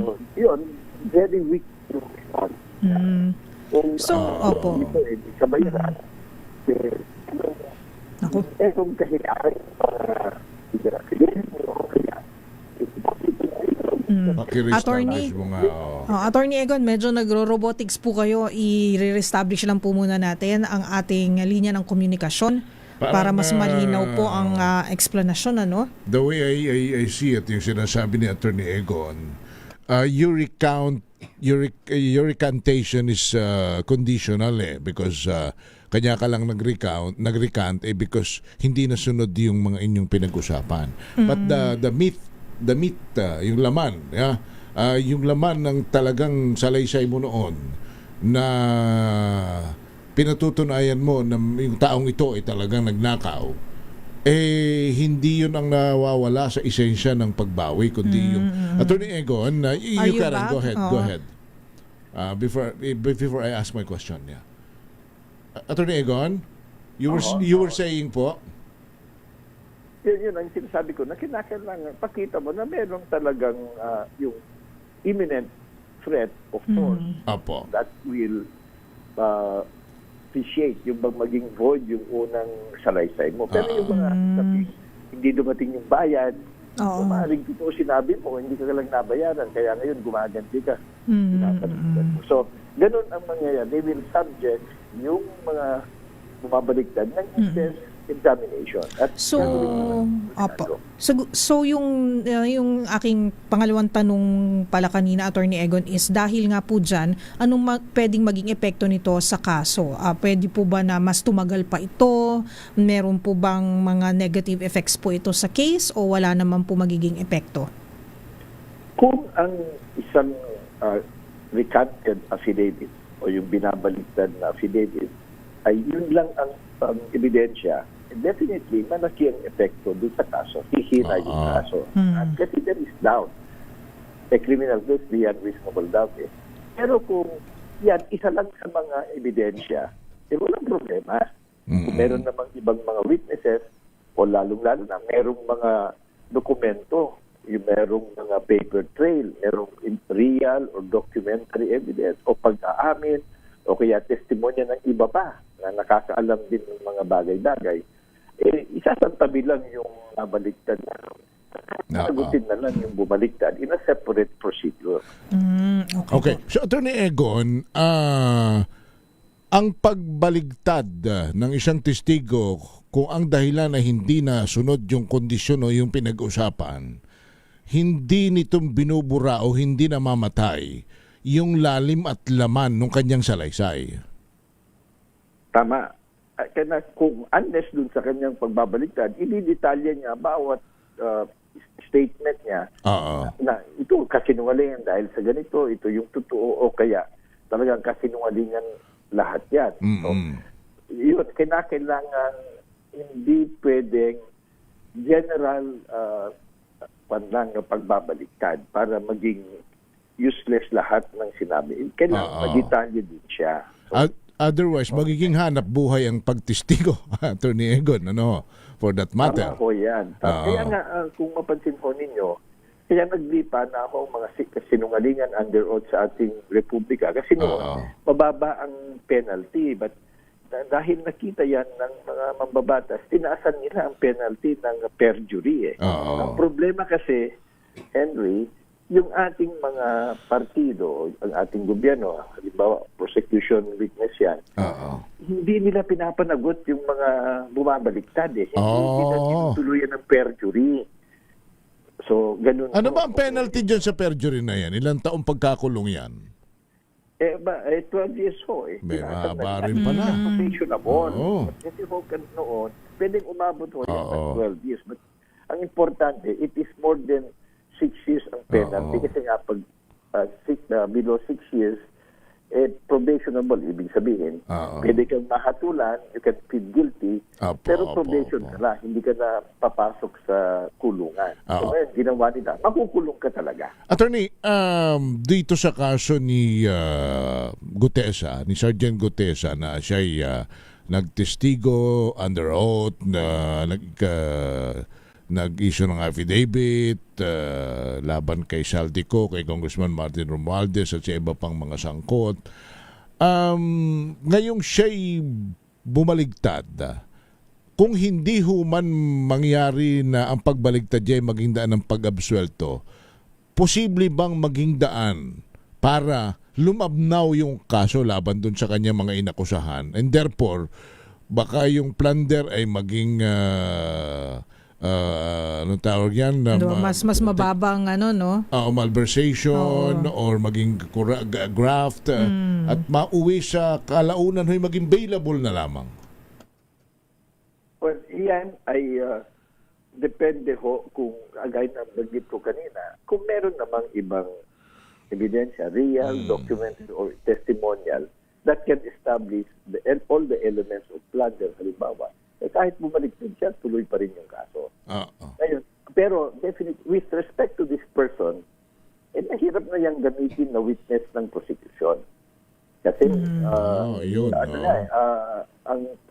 Speaker 12: So, yun, very weak to respond.
Speaker 17: Opo.
Speaker 12: Sa bayaran, kung kahilayan
Speaker 17: Attorney Egon, medyo nagro-robotics po kayo. I-re-establish lang po muna natin ang ating linya ng komunikasyon para mas malinaw po ang explanation, ano?
Speaker 13: The way I see it, yung sinasabi ni Attorney Egon, your recantation is conditional because kanya ka lang nag-recant because hindi nasunod yung mga inyong pinag-usapan. But the meat, yung laman, yung laman ng talagang salaysay mo noon na pinatutunayan mo na yung taong ito ay talagang nagnakaw, hindi yun ang nawawala sa esensya ng pagbawi, kundi yung Attorney Egon, you can go ahead. Before I ask my question, Attorney Egon, you were saying po?
Speaker 12: Yun ang sinasabi ko na kinakailangan pakita mo na meron talagang yung imminent threat of force that will appreciate yung maging void yung unang salaysay mo. Pero yung mga hindi dumating yung bayad, maaaring totoo sinabi mo, hindi ka lang nabayaran, kaya ngayon gumaganti ka. So, ganun ang mangyayari. They will subject yung mga bumabaliktad ng intense examination. At
Speaker 17: so yung aking pangalawang tanong pala kanina, Attorney Egon, is dahil nga po dyan, anong pwedeng maging epekto nito sa kaso? Pwede po ba na mas tumagal pa ito? Meron po bang mga negative effects po ito sa case o wala naman po magiging epekto?
Speaker 12: Kung ang isang recanted affidavit o yung binabaliktad na affidavit ay yun lang ang ebidensya, definitely malaki ang epekto doon sa kaso. Hihina yung kaso. Kasi there is doubt. A criminal case, beyond reasonable doubt. Pero kung yan, isa lang sa mga ebidensya, walang problema. Kung meron namang ibang mga witnesses o lalong-lalo na merong mga dokumento, yung merong mga paper trail, merong real or documentary evidence o pag-aamin o kaya testimonya ng iba pa na nakakaalam din ng mga bagay-bagay, isasantabi lang yung nabaliktad na sagutin na lang yung bumaliktad in a separate procedure.
Speaker 13: Okay. So, Attorney Egon, ang pagbaligtad ng isang testigo kung ang dahilan na hindi na sunod yung kondisyon o yung pinag-usapan, hindi nitong binubura o hindi namamatay yung lalim at laman ng kanyang salaysay.
Speaker 12: Tama. Kaya kung unless dun sa kanyang pagbabaliktad, i-detalya niya bawat statement niya na ito kasinungalingan dahil sa ganito, ito yung totoo o kaya talagang kasinungalingan lahat yan. So, yun, kinakailangan hindi pwedeng general lang ng pagbabaliktad para maging useless lahat ng sinabi. Kailangan mag-detalye din siya.
Speaker 13: Otherwise, magiging hanap buhay ang pagtistigo, Attorney Egon, for that matter.
Speaker 12: Tama po yan. Kaya nga, kung mapansin po ninyo, kaya naglipa na ako mga sinungalingan under oath sa ating republika. Kasi noon, mababa ang penalty. But dahil nakita yan ng mga mambabatas, tinaasan nila ang penalty ng perjury. Ang problema kasi, Henry, yung ating mga partido, ang ating gobyerno, halimbawa, prosecution witness yan, hindi nila pinapanagot yung mga bumabaliktad. Hindi nila tinutuluyan ng perjury. So, ganun.
Speaker 13: Ano ba ang penalty dyan sa perjury na yan? Ilang taong pagkakulong yan?
Speaker 12: 12 years ho.
Speaker 13: May mahaba rin pala.
Speaker 12: Kasi ho, noon, pwedeng umabot ho yan 12 years. But ang importante, it is more than 6 years ang penalty. Kasi nga, pag below 6 years, probationable, ibig sabihin. Pwede kang mahatulan, you can plead guilty, pero probation ka lang, hindi ka na papasok sa kulungan. So ngayon, ginawa nila, makukulong ka talaga.
Speaker 13: Attorney, dito sa kaso ni Gutesa, ni Sergeant Gutesa, na siya'y nagtestigo under oath, na nag-issue ng affidavit laban kay Saldico, kay Congressman Martin Romualdez at sa iba pang mga sangkot. Ngayong siya'y bumaligtad, kung hindi human mangyari na ang pagbaligtad niya ay maging daan ng pag-absuelto, posible bang maging daan para lumabnaw yung kaso laban dun sa kanya mga inakusahan, and therefore baka yung plunder ay maging anong tawag yan?
Speaker 17: Mas mababang
Speaker 13: malversation or maging graft at mauwi sa kalaunan ay maging bailable na lamang.
Speaker 12: Well, yan ay depende ho kung agay na bagit ko kanina. Kung meron namang ibang ebidensya, real, documented, or testimonial that can establish all the elements of plunder, halimbawa, kahit bumaliktad siya, tuloy pa rin yung kaso. Ngayon, pero definitely, with respect to this person, mahirap na yung gamitin na witness ng prosecution. Kasi,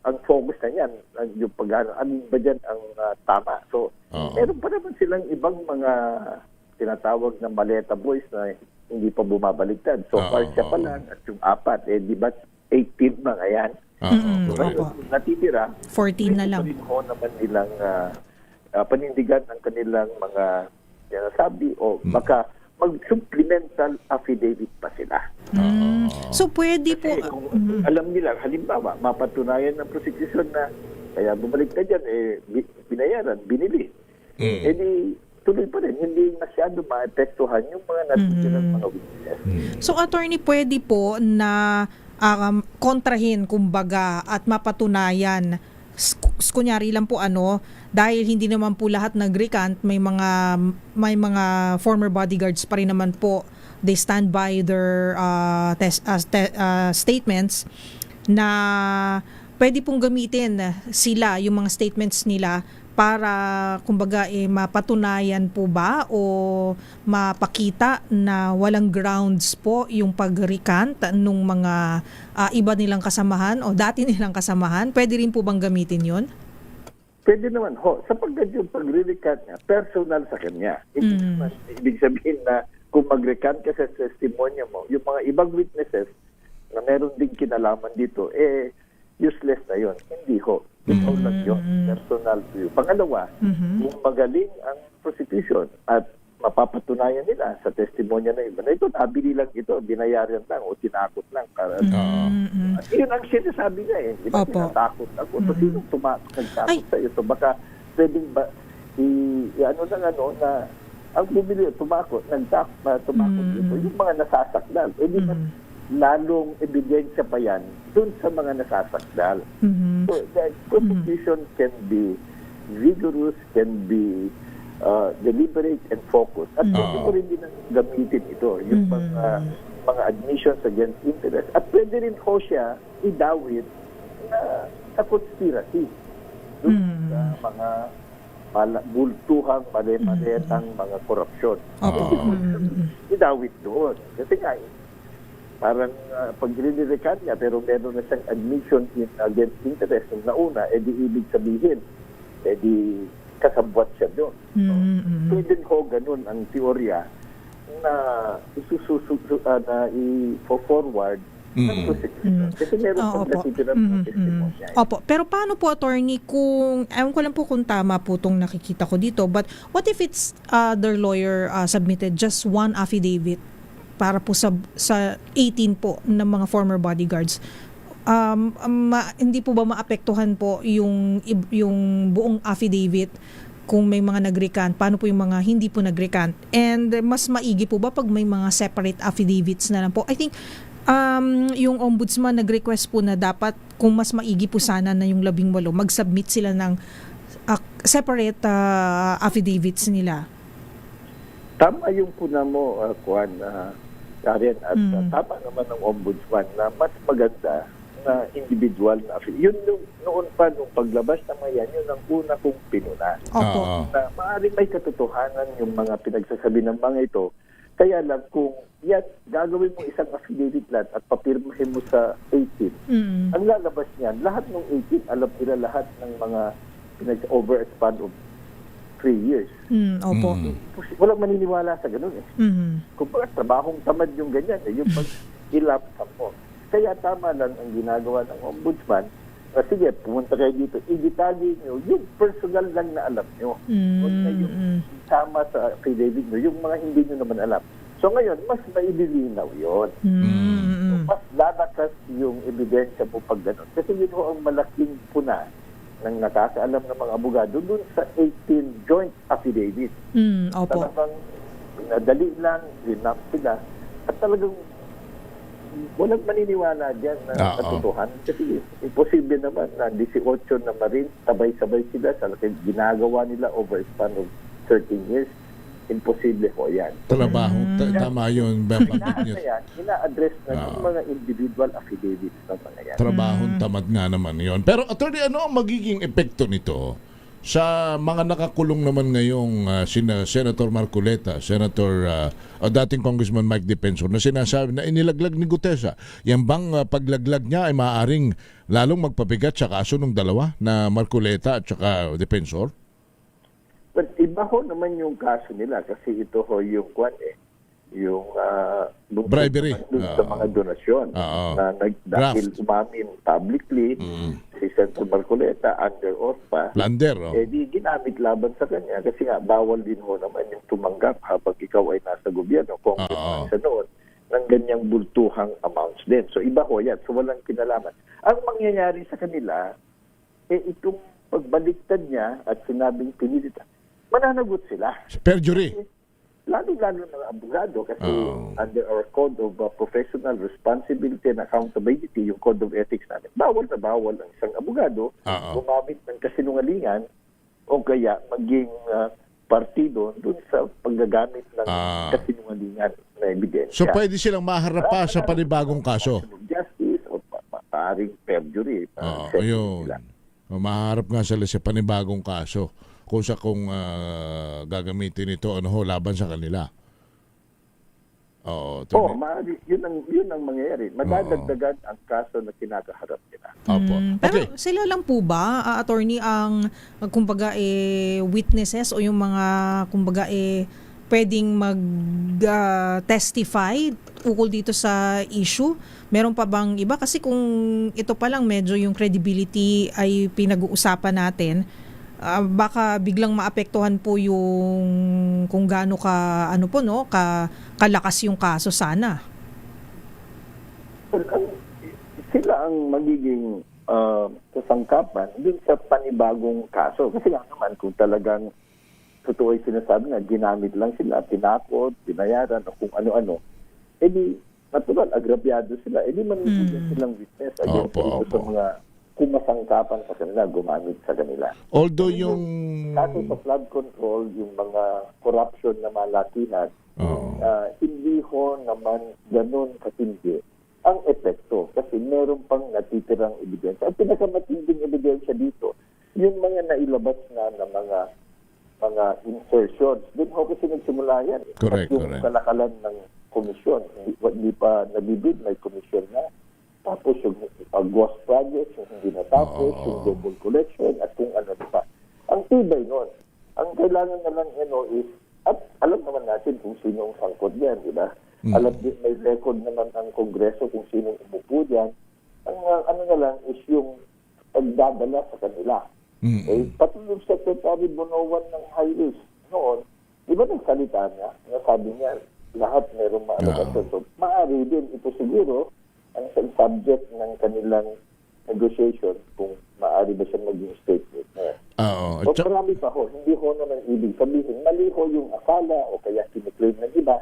Speaker 12: ang focus na yan, yung pag-ano, ba dyan ang tama. So, meron pa naman silang ibang mga tinatawag na maleta boys na hindi pa bumabaliktad. So far siya pa lang at yung 4, di ba 18 mga yan? Natitira
Speaker 17: 14 na lang.
Speaker 12: Naman nilang panindigan ng kanilang mga sinasabi o baka mag-supplemental affidavit pa sila.
Speaker 17: So pwede po
Speaker 12: alam nila, halimbawa mapatunayan ng prosecution na kaya bumalik na dyan, binayaran, binili. Di tuloy pa rin, hindi masyado maepektuhan yung mga natitirang mga witnesses.
Speaker 17: So attorney, pwede po na kontrahin kumbaga at mapatunayan, kunyari lang po dahil hindi naman po lahat nag-recant, may mga former bodyguards pa rin naman po, they stand by their statements, na pwede pong gamitin sila yung mga statements nila para kumbaga mapatunayan po ba o mapakita na walang grounds po yung pag-recant nung mga iba nilang kasamahan o dati nilang kasamahan. Pwede rin po bang gamitin yun?
Speaker 12: Pwede naman ho. Sapagkat yung pag-recant niya, personal sa kanya. Ibig sabihin na kung mag-recant ka sa testimonya mo, yung mga ibang witnesses na meron din kinalaman dito, useless na yun. Hindi ho. Ikaw lang yun. Personal to you. Pangalawa, kung magaling ang prosecution at mapapatunayan nila sa testimonya na iba, na ito, nabili lang ito, binayaran lang o tinakot lang. At yun ang sinasabi niya Di ba? Tinatakot ako. So, sinong nagtakot sa iyo? So, baka pwedeng ba na ang bumili, tumakot dito. Yung mga nasasakdal. Di ba lalong ebidensya pa yan dun sa mga nasasakdal. So, the prosecution can be vigorous, can be deliberate and focused. At pwede ko rin din gamitin ito, yung mga admissions against interest. At pwede rin ho siya idawit na sa conspiracy. dun sa mga bultuhang mali-malitang mga korupsyon. Idawit doon. Kasi nga, parang pag rinirikan niya, pero meron na siyang admission against interest nung nauna, di ibig sabihin, di kasabwat siya doon. Pwede ho ganun ang teorya na i-forward ng prosecution. Kasi meron pang natitira ng testimonya.
Speaker 17: Opo. Pero paano po, attorney, kung, ewan ko lang po kung tama po itong nakikita ko dito, but what if it's their lawyer submitted just one affidavit para po sa 18 po ng mga former bodyguards? Hindi po ba maapektuhan po yung buong affidavit kung may mga nag-recant? Paano po yung mga hindi po nag-recant? And mas maigi po ba pag may mga separate affidavits na lang po? I think yung ombudsman nag-request po na dapat, kung mas maigi po sana na yung 18 mag-submit sila ng separate affidavits nila.
Speaker 12: Tama yung puna mo, Juan, Karen, at tama naman ng ombudsman na mas maganda na individual na affidavit. Yun noon pa, nung paglabas ng mga yan, yun ang una kong pinuna. Na maaaring may katotohanan yung mga pinagsasabi ng mga ito. Kaya lang kung yan, gagawin mo isang affidavit lang at papirmahin mo sa 18, ang lalabas niyan, lahat ng 18, alam nila lahat ng mga over a span of 3 years.
Speaker 17: Opo.
Speaker 12: Walang maniniwala sa ganun eh. Kung bakit trabahong tamad yung ganyan, yung pag-ilapsam mo. Kaya tama lang ang ginagawa ng ombudsman na sige, pumunta kayo dito, i-detalye nyo yung personal lang na alam nyo. Huwag na yung tama sa affidavit nyo, yung mga hindi nyo naman alam. So ngayon, mas maililinaw yun. So, mas lalakas yung ebidensya mo pag gano'n. Kasi yun ho ang malaking puna ng nakakaalam ng mga abogado dun sa 18 joint affidavit.
Speaker 17: Opo.
Speaker 12: Talagang pinadali lang, rinap sila, at talagang walang maniniwala dyan na katotohanan. Kasi imposible naman na 18 na Marines, sabay-sabay sila sa ginagawa nila over a span of 13 years. Imposible po yan.
Speaker 13: Trabaho, tama yun.
Speaker 12: Ina-address na yung mga individual affidavits ng mga yan.
Speaker 13: Trabahong tamad nga naman yun. Pero attorney, ano ang magiging epekto nito sa mga nakakulong naman ngayong Senator Marcoleta, dating Congressman Mike Defensor, na sinasabi na inilaglag ni Gutesa? Yan bang paglaglag niya ay maaaring lalong magpabigat sa kaso ng dalawa na Marcoleta at saka Defensor?
Speaker 12: But iba ho naman yung kaso nila kasi ito ho yung yung
Speaker 13: bribery
Speaker 12: sa mga donasyon na dahil umamin publicly si Senator Marcoleta under oath pa, di ginamit laban sa kanya kasi nga bawal din ho naman yung tumanggap habang ikaw ay nasa gobyerno, congressman sa noon, ng ganyang bultuhang amounts din. So iba ho yan. So walang kinalaman. Ang mangyayari sa kanila, itong pagbaliktad niya at sinabing pinilitan, mananagot sila.
Speaker 13: Perjury.
Speaker 12: Lalo-lalo ng abogado kasi under our Code of Professional Responsibility and Accountability, yung Code of Ethics namin, bawal na bawal ang isang abogado gumamit ng kasinungalingan o kaya maging partido dun sa paggagamit ng kasinungalingan na ebidensya.
Speaker 13: So pwede silang maharap pa sa panibagong kaso?
Speaker 12: Justice o maaaring perjury.
Speaker 13: Ayun. Maharap nga sila sa panibagong kaso kung gagamitin ito laban sa kanila.
Speaker 12: Yun ang mangyayari. Madadagdagan ang kaso na kinakaharap nila.
Speaker 17: Pero sila lang po ba, attorney, ang kumbaga witnesses o yung mga kumbaga pwedeng mag-testify ukol dito sa issue? Meron pa bang iba? Kasi kung ito pa lang medyo yung credibility ay pinag-uusapan natin, baka biglang maapektuhan po yung kung gaano kalakas yung kaso sana.
Speaker 12: Sila ang magiging kasangkapan dun sa panibagong kaso. Kasi nga naman kung talagang totoo ay sinasabi na ginamit lang sila, tinakot, binayaran o kung ano-ano, edi natural, agrabyado sila, edi manibigyan silang witness against sa mga kumasangkapan sa kanila, gumamit sa kanila.
Speaker 13: Although yung
Speaker 12: kaso sa flood control, yung mga corruption na malatihan, hindi ho naman ganun katindi ang epekto kasi meron pang natitirang ebidensya. Ang pinakamatinding ebidensya dito, yung mga nailabas na mga insertions, doon ho kasi nagsimula yan.
Speaker 13: Correct,
Speaker 12: At yung
Speaker 13: correct.
Speaker 12: kalakalan ng komisyon, hindi pa nabibid, may komisyon na. Tapos yung ghost projects, yung hindi natapos, yung double collection, at kung ano pa. Ang tibay nun. Ang kailangan na lang is, at alam naman natin kung sino ang sangkot yan, di ba? Alam din, may record naman ang Kongreso kung sino umupo dyan. Ang ano na lang is yung pagdadala sa kanila. Eh, pati yung Secretary Bonoan ng Highways noon, di ba nagsalita niya? Sabi niya, lahat merong maalokasyon. So, maaari din ito siguro ang subject ng kanilang negotiation kung maaari ba siya maging state witness. So, marami pa ho. Hindi ho naman ibig sabihin. Mali ho yung akala o kaya kiniklaim ng iba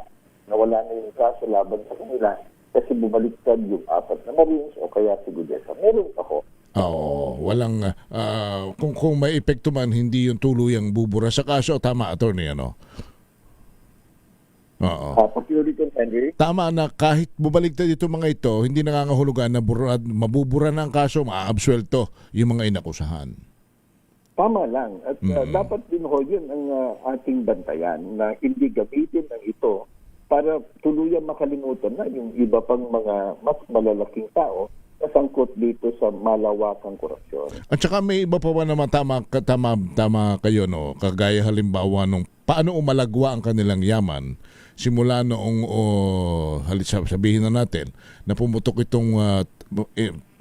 Speaker 12: na wala na yung kaso laban sa kanila kasi bumaliktad yung 4 na Marines o kaya si Gudesa. Meron pa ho.
Speaker 13: Walang kung may epekto man hindi yung tuluyang bubura sa kaso. Tama, attorney, ano?
Speaker 12: Henry?
Speaker 13: Tama na kahit bubaligtad dito mga ito, hindi nangangahulugan na mabubura na ang kaso, maaabsuelto yung mga inakusahan.
Speaker 12: Tama lang. At dapat din ho yun ang ating bantayan na hindi gamitin ng ito para tuluyang makalimutan na yung iba pang mga mas malalaking tao na sangkot dito sa malawakang korupsyon.
Speaker 13: At saka may iba pa ba naman tama kayo, no? Kagaya halimbawa nung paano umalagwa ang kanilang yaman simula noong sabihin na natin na pumutok itong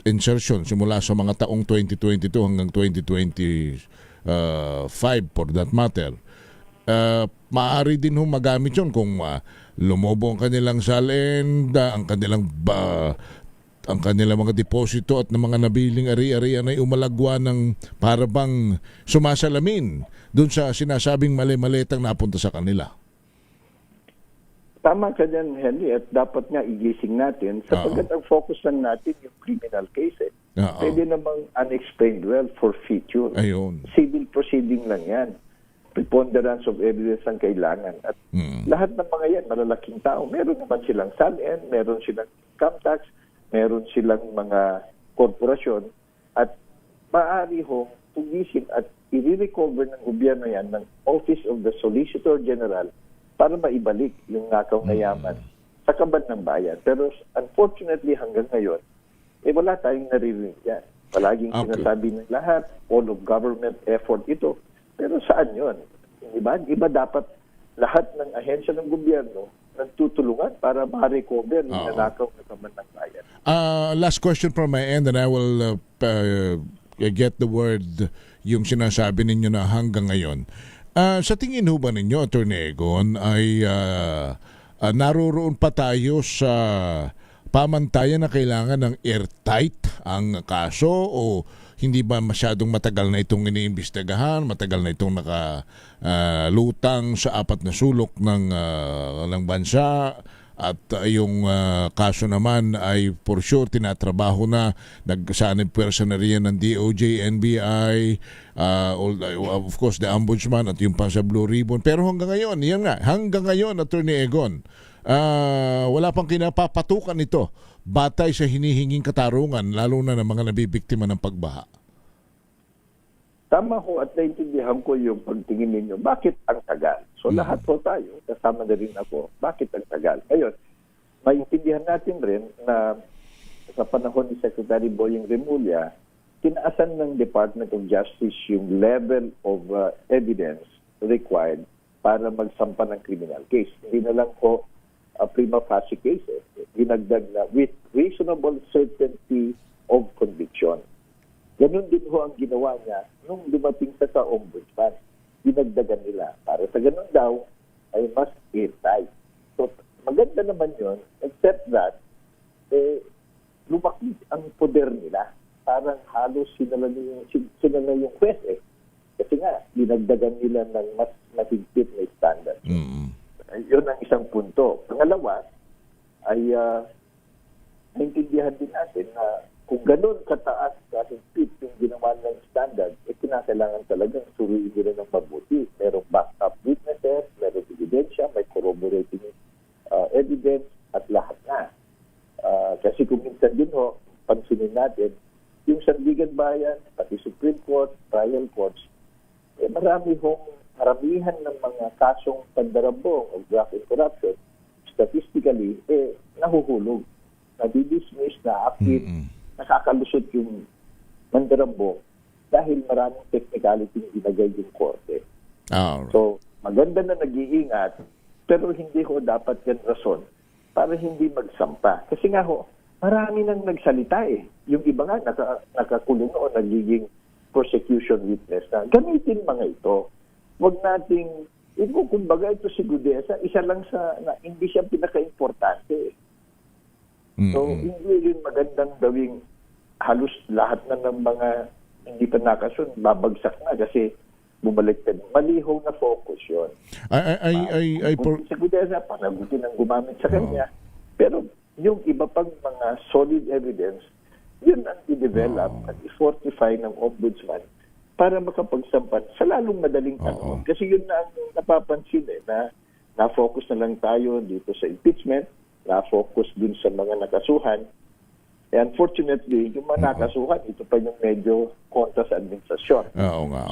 Speaker 13: insertion simula sa mga taong 2022 hanggang 2025 for that matter. Maaari din magamit yun kung lumobo ang kanilang salin, ang kanilang mga deposito at ng mga nabiling ari-arian ay umalagwa ng parabang sumasalamin dun sa sinasabing mali-malitang napunta sa kanila.
Speaker 12: Tama ka dyan, Henry, at dapat nga igising natin sapagkat ang focus lang natin yung criminal cases. Pwede namang unexplained wealth forfeiture.
Speaker 13: Ayun.
Speaker 12: Civil proceeding lang yan. Preponderance of evidence ang kailangan. At lahat ng mga yan, malalaking tao, meron naman silang SALN, meron silang income tax, meron silang mga korporasyon at maaari ho tugisin at i-recover ng gobyerno yan ng Office of the Solicitor General para maibalik yung nakaw na yaman sa kaban ng bayan. Pero unfortunately hanggang ngayon, wala tayong naririnig yan. Palaging sinasabi ng lahat, all of government effort ito. Pero saan yun? Iba dapat lahat ng ahensya ng gobyerno nagtutulungan para ma-recover yung nanakaw na kaban ng bayan.
Speaker 13: Last question from my end and I will get the word yung sinasabi ninyo na hanggang ngayon. Sa tingin ho ba ninyo, Attorney Egon, ay naroroon pa tayo sa pamantayan na kailangan ng airtight ang kaso o hindi ba masyadong matagal na itong iniimbestigahan, matagal na itong nakalutang sa 4 na sulok ng bansa at yung kaso naman ay for sure tinatrabaho na, nagsanib pwersa na riyan ng DOJ, NBI, of course the Ombudsman at yung pang sa Blue Ribbon. Pero hanggang ngayon, Attorney Egon, wala pang kinapapatukan ito batay sa hinihinging katarungan lalo na ng mga nabibiktima ng pagbaha.
Speaker 12: Tama ho at naintindihan ko yung pagtingin ninyo. Bakit ang tagal? So lahat po tayo, kasama na rin ako, bakit ang tagal? Ngayon, maintindihan natin rin na sa panahon ni Secretary Boyeng Remulla, tinaasan ng Department of Justice yung level of evidence required para magsampa ng criminal case. Hindi na lang po prima facie cases. Dinagdag na with reasonable certainty of conviction. Ganun din ho ang ginawa niya nung dumating sa Ombudsman. Dinagdagan nila. Para sa ganun daw, ay mas airtight. So, maganda naman yun, except that, lumaki ang poder nila. Parang halos sila na yung kwes eh. Kasi nga, dinagdagan nila ng mas mahigpit na standard. Yun ang isang punto. Pangalawa, ay naintindihan din natin na kung ganun kataas kahigpit yung ginawa ng standard, kinakailangan talagang suruin nila ng mabuti. Merong backup witnesses, merong ebidensya, may corroborating evidence at lahat na. Kasi kung minsan din ho, pansinin natin, yung Sandigan Bayan, pati Supreme Court, trial courts, maramihan ng mga kasong pandarambong o graft and corruption, statistically, nahuhulog, nadidismiss, na-active, nakakalusot yung mandarambong dahil maraming technicality yung ginagay yung korte. So, maganda na nag-iingat, pero hindi ho dapat yan rason para hindi magsampa. Kasi nga ho, marami nang nagsalita eh. Yung iba nga nakakulong o nagiging prosecution witness na gamitin mga ito. Huwag nating, kumbaga ito si Gudesa, isa lang hindi siya pinaka-importante. So, hindi rin magandang gawing halos lahat na ng mga hindi pa nakasun, babagsak na kasi bumaliktad. Malihaw na focus yun. Si Gudesa, panagutin ang gumamit sa kanya. Pero yung iba pang mga solid evidence, yun ang i-develop at i-fortify ng ombudsman para makapagsampan sa lalong madaling panahon. Kasi yun na ang napapansin na na-focus na lang tayo dito sa impeachment, na-focus dun sa mga nakasuhan. Unfortunately, yung mga nakasuhan, ito pa yung medyo kontra sa administrasyon.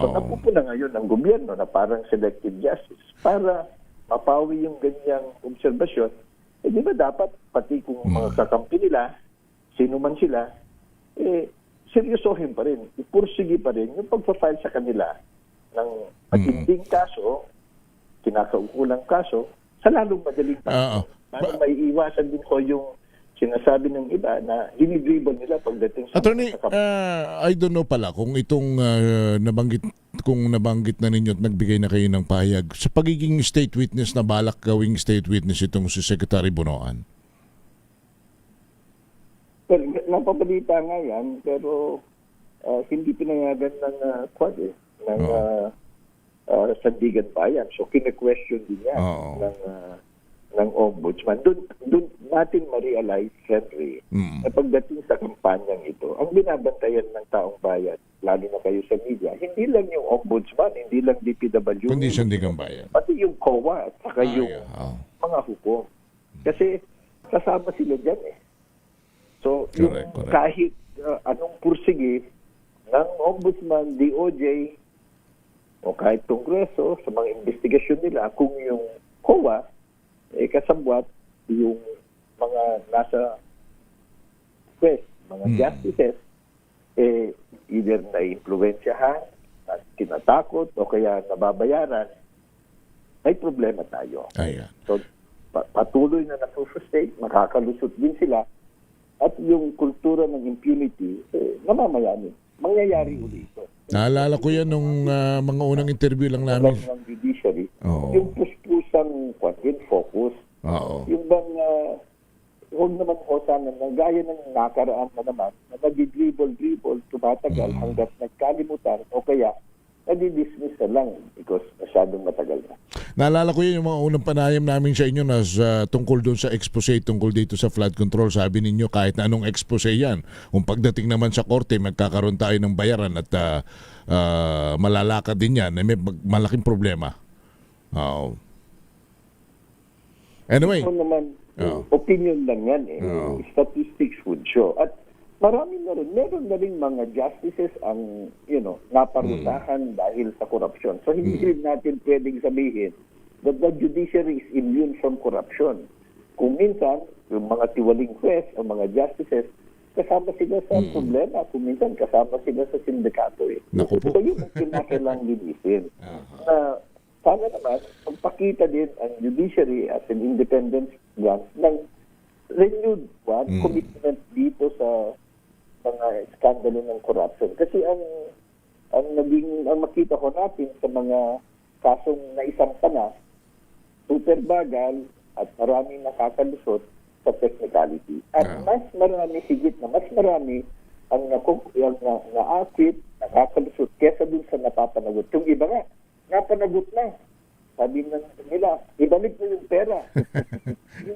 Speaker 12: So napupuna ngayon ng gobyerno na parang selective justice para mapawi yung ganyang obserbasyon. Di ba dapat pati kung mga kakampi nila, sino man sila, seryosohin pa rin, ipursige pa rin yung pagpa-file sa kanila ng matinding kaso, kinakaukulang kaso, sa lalong madaling panahon. Para may iwasan din ko yung sinasabi ng iba na dinidribble nila pagdating sa...
Speaker 13: Attorney, I don't know pala kung itong nabanggit na ninyo at nagbigay na kayo ng pahayag sa pagiging state witness na balak gawing state witness itong si Secretary Bunoan.
Speaker 12: Well, napabalita nga yan, pero hindi pinayagan ng ng Sandigan Bayan. So, kine-question din yan ng ombudsman. Doon natin ma-realize, Henry, na pagdating sa kampanyang ito, ang binabantayan ng taong bayan, lalo na kayo sa media, hindi lang yung ombudsman, hindi lang DPWH,
Speaker 13: kundi Sandigan Bayan.
Speaker 12: pati yung COA at saka yung mga hukom. Kasi kasama sila dyan eh. So, correct. Kahit anong pursige ng ombudsman, DOJ, o kahit Kongreso, sa mga investigasyon nila, kung yung COA, kasabwat yung mga nasa quest, mga justices, either na-influensyahan, tinatakot, o kaya nababayaran, may problema tayo. So, patuloy na na-frustrate, makakalusot din sila, at yung kultura ng impunity, namamayani. Mangyayari uli ito.
Speaker 13: Naalala ko yan nung mga unang interview lang namin.
Speaker 12: Ng judiciary, yung puspusang focus. Yung bang, huwag naman ko sana, gaya ng nakaraan na naman, na nag-dribble, tumatagal hanggat nagkalimutan, o kaya nadi-dismiss na lang because masyadong matagal na.
Speaker 13: Naalala ko yun yung mga unang panayam namin sa inyo na tungkol doon sa expose, tungkol dito sa flood control. Sabi ninyo kahit na anong expose yan, kung pagdating naman sa korte, magkakaroon tayo ng bayaran at malalakad din yan, may malaking problema. Anyway.
Speaker 12: Ito naman, opinion lang yan eh. Statistics would show. At marami na rin, meron na rin mga justices ang, naparusahan dahil sa korupsyon. So, hindi rin natin pwedeng sabihin that the judiciary is immune from corruption. Kung minsan, yung mga tiwaling juez o mga justices, kasama sila sa problema. Kung minsan, kasama sila sa sindikato eh. So, yun ang kinakailangan linisin. Sana naman, magpakita din ang judiciary as an independent branch ng renewed commitment dito sa mga skandalo ng corruption. Kasi ang makita ko natin sa mga kasong naisampa na, super bagal at maraming nakakalusot sa technicality. At mas marami, higit na mas marami ang na-acquit, nakakalusot kesa dun sa napapanagot. Yung iba nga, napanagot na. Sabi nila, ibalik mo yung pera.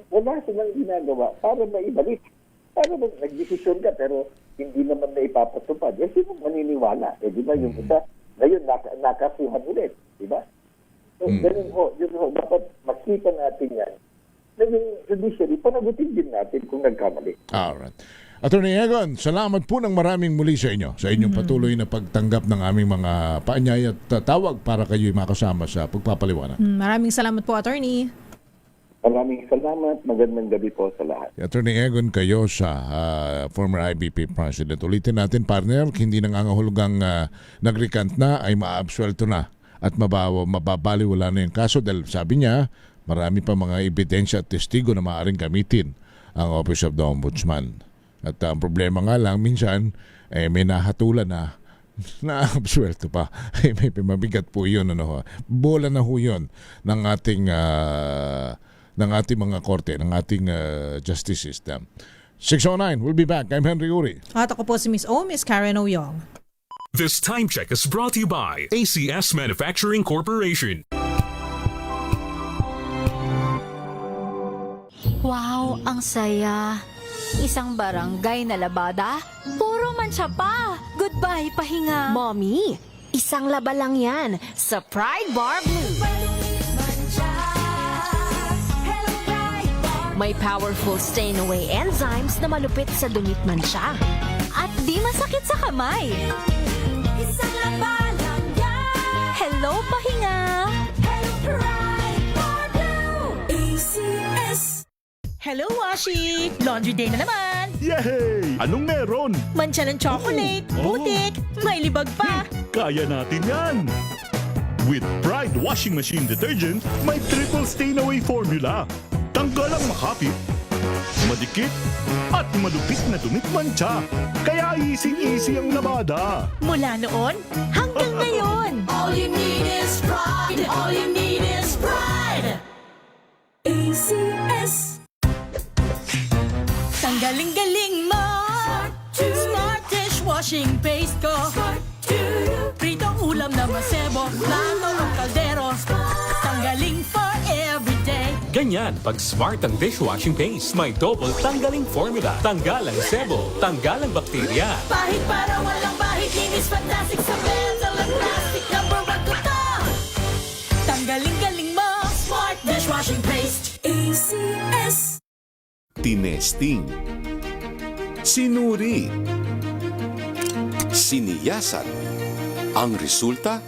Speaker 12: Wala silang ginagawa para maibalik. Para nag-desisyon ka pero hindi naman na ipapatupad. Sino maniniwala? Di ba yung isa, ngayon nakasuhan ulit. Di ba? So, ganun ho, dapat makita natin yan naging judiciary, panagutin din natin kung nagkamali.
Speaker 13: Alright. Attorney Egon, salamat po ng maraming muli sa inyo, sa inyong patuloy na pagtanggap ng aming mga paanyaya at tawag para kayo'y makasama sa pagpapaliwanag.
Speaker 17: Maraming salamat po, Attorney.
Speaker 12: Maraming salamat. Magandang gabi po sa lahat.
Speaker 13: Attorney Egon kayo sa former IBP President. Ulitin natin, partner, hindi nangangahulugang nag-recant na ay maabsuelto na at mababaliwala na yung kaso dahil sabi niya, marami pa mga ebidensya at testigo na maaaring gamitin ang Office of the Ombudsman. At ang problema nga lang, minsan, may nahatulan na naabsuelto pa. May mabigat po yun. Bola na ho yun ng ating mga korte, ng ating justice system. 6:09, we'll be back. I'm Henry Uri.
Speaker 17: At ako po si Miss O, Miss Karen Oyong.
Speaker 14: This time check is brought to you by ACS Manufacturing Corporation.
Speaker 1: Wow, ang saya. Isang barangay na labada, puro mancha pa. Goodbye, pahinga.
Speaker 23: Mommy, isang laba lang yan sa Pride Bar Blue. May powerful stain-away enzymes na malupit sa dumit mancha.
Speaker 1: At di masakit sa kamay. Isang laba lang yan. Hello, pahinga. Hello, Pride Bar Blue. ACS.
Speaker 22: Hello, Washi! Laundry day na naman!
Speaker 15: Yay! Anong meron?
Speaker 22: Mancha ng chocolate, putik, may libag pa!
Speaker 15: Kaya natin yan! With Pride Washing Machine Detergent, may triple stain-away formula. Tanggalang makapit, madikit, at malupit na dumit mancha. Kaya easy-easy ang labada.
Speaker 22: Mula noon hanggang ngayon! All you need is pride! All you need is pride! ACS. Tanggaling-galing mo! Smart dishwashing paste ko! Pritong ulam na masebo, plato ng kaldero. Tanggaling for everyday.
Speaker 14: Ganyan, pag smart ang dishwashing paste, may double tanggaling formula. Tanggalang sebo, tanggalang bakterya.
Speaker 22: Pahit para walang bahid, linis fantastic sa metal at plastic. Number 1 ko to! Tanggaling-galing mo! Smart dishwashing paste. ACS.
Speaker 16: Tinesting, sinuri, siniyasan. Ang resulta?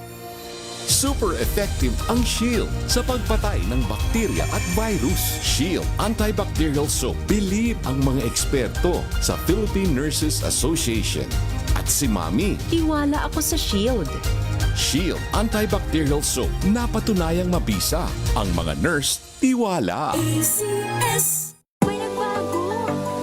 Speaker 16: Super effective ang Shield sa pagpatay ng bakterya at virus. Shield Antibacterial Soap. Believe ang mga eksperto sa Philippine Nurses Association. At si Mami.
Speaker 23: Tiwala ako sa Shield.
Speaker 16: Shield Antibacterial Soap. Napatunayang mabisa. Ang mga nurse, tiwala.
Speaker 22: ACS.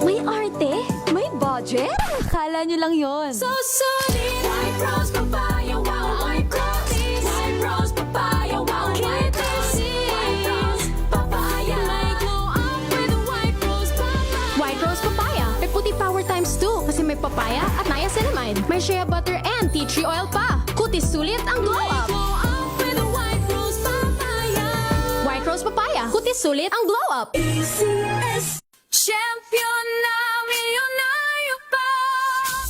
Speaker 23: May arte? May budget? Akala nyo lang yon.
Speaker 22: So solid! White Rose Papaya, wow! White Rose! White Rose Papaya, wow! White Rose! White Rose Papaya! May glow up with White Rose Papaya!
Speaker 23: White Rose Papaya. May puti power times 2 kasi may papaya at niacinamide. May shea butter and tea tree oil pa. Kutis sulit ang glow up.
Speaker 22: Glow up with White Rose Papaya!
Speaker 23: White Rose Papaya. Kutis sulit ang glow up.
Speaker 22: ACS. Champion na milyonaryo pa!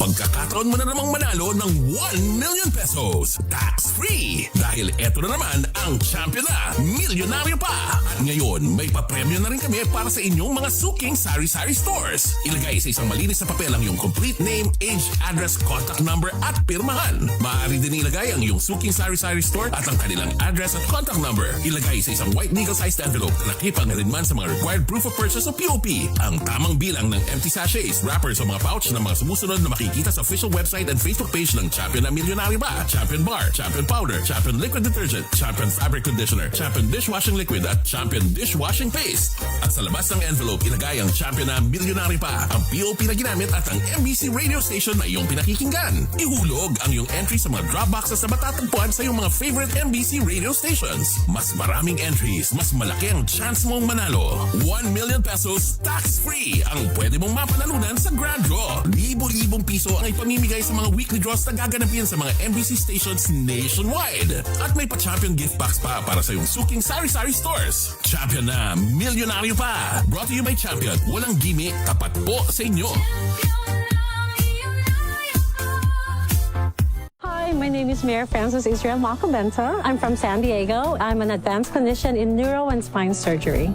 Speaker 14: Pagkakataon mo na namang manalo ng 1 million pesos tax-free. Dahil eto na naman ang champion na milyonaryo pa. At ngayon, may papremyo na rin kami para sa inyong mga suking sari-sari stores. Ilagay sa isang malinis na papel ang iyong complete name, age, address, contact number at pirmahan. Maaari din ilagay ang iyong suking sari-sari store at ang kanilang address at contact number. Ilagay sa isang white legal-sized envelope na nakipag-alinman sa mga required proof of purchase o POP. Ang tamang bilang ng empty sachets, wrappers o mga pouch ng mga sumusunod na makikita sa official website and Facebook page ng Champion na Milyonaryo Ba, Champion Bar, Champion Powder, Champion Liquid Detergent, Champion Fabric Conditioner, Champion Dishwashing Liquid at Champion Dishwashing Paste. At sa labas ng envelope, ilagay ang Champion na Milyonaryo Pa, ang POP na ginamit at ang MBC radio station na iyong pinakikinggan. Ihulog ang iyong entry sa mga drop boxes na matatagpuan sa iyong mga favorite MBC radio stations. Mas maraming entries, mas malaki ang chance mong manalo. 1 million pesos tax-free ang pwede mong mapanalunan sa Grand Draw. Libo-libong piso ang ipamimigay sa mga weekly draws na gaganapin sa mga MBC stations nationwide. At may pa-champion gift box pa para sa iyong suking sari-sari stores. Champion na Milyonaryo Pa. Brought to you by Champion. Walang gimmick, tapat po sa inyo.
Speaker 18: Hi, my name is Mayor Francis Israel Macobenta. I'm from San Diego. I'm an advanced clinician in neuro and spine surgery.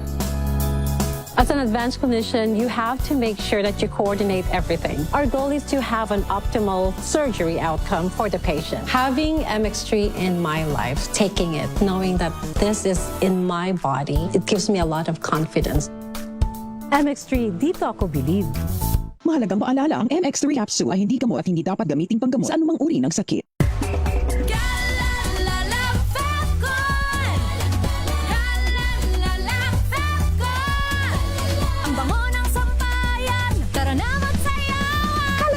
Speaker 18: As an advanced clinician, you have to make sure that you coordinate everything. Our goal is to have an optimal surgery outcome for the patient. Having MX3 in my life, taking it, knowing that this is in my body, it gives me a lot of confidence. MX3, dito ako believe.
Speaker 2: Mahalagang paalala, ang MX3 capsule ay hindi gamot at hindi dapat gamiting panggamot sa anumang uri ng sakit.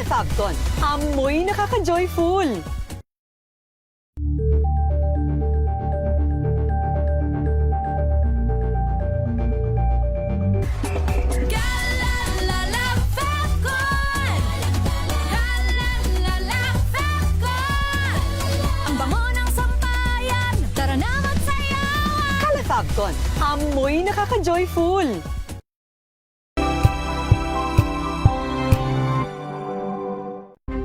Speaker 4: Calefacton, amoy nakaka-joyful. Calefacton, amoy nakaka-joyful.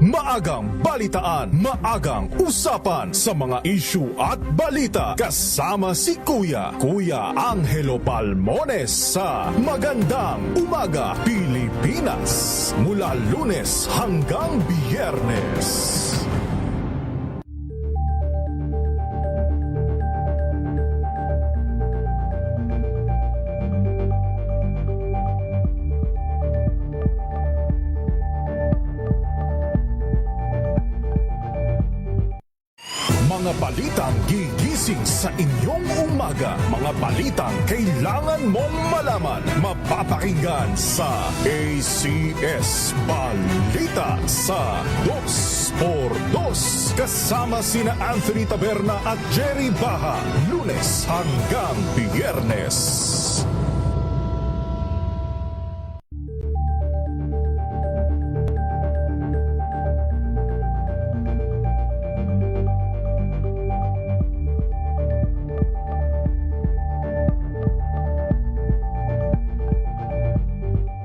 Speaker 6: Maagang balitaan, maagang usapan sa mga issue at balita. Kasama si Kuya Angelo Palmones sa Magandang Umaga Pilipinas. Mula Lunes hanggang Biyernes. Mga balitang gigising sa inyong umaga. Mga balitang kailangan mong malaman. Mapapakinggan sa ACS Balita sa 2x2. Kasama sina Anthony Taberna at Jerry Baha. Lunes hanggang Biyernes.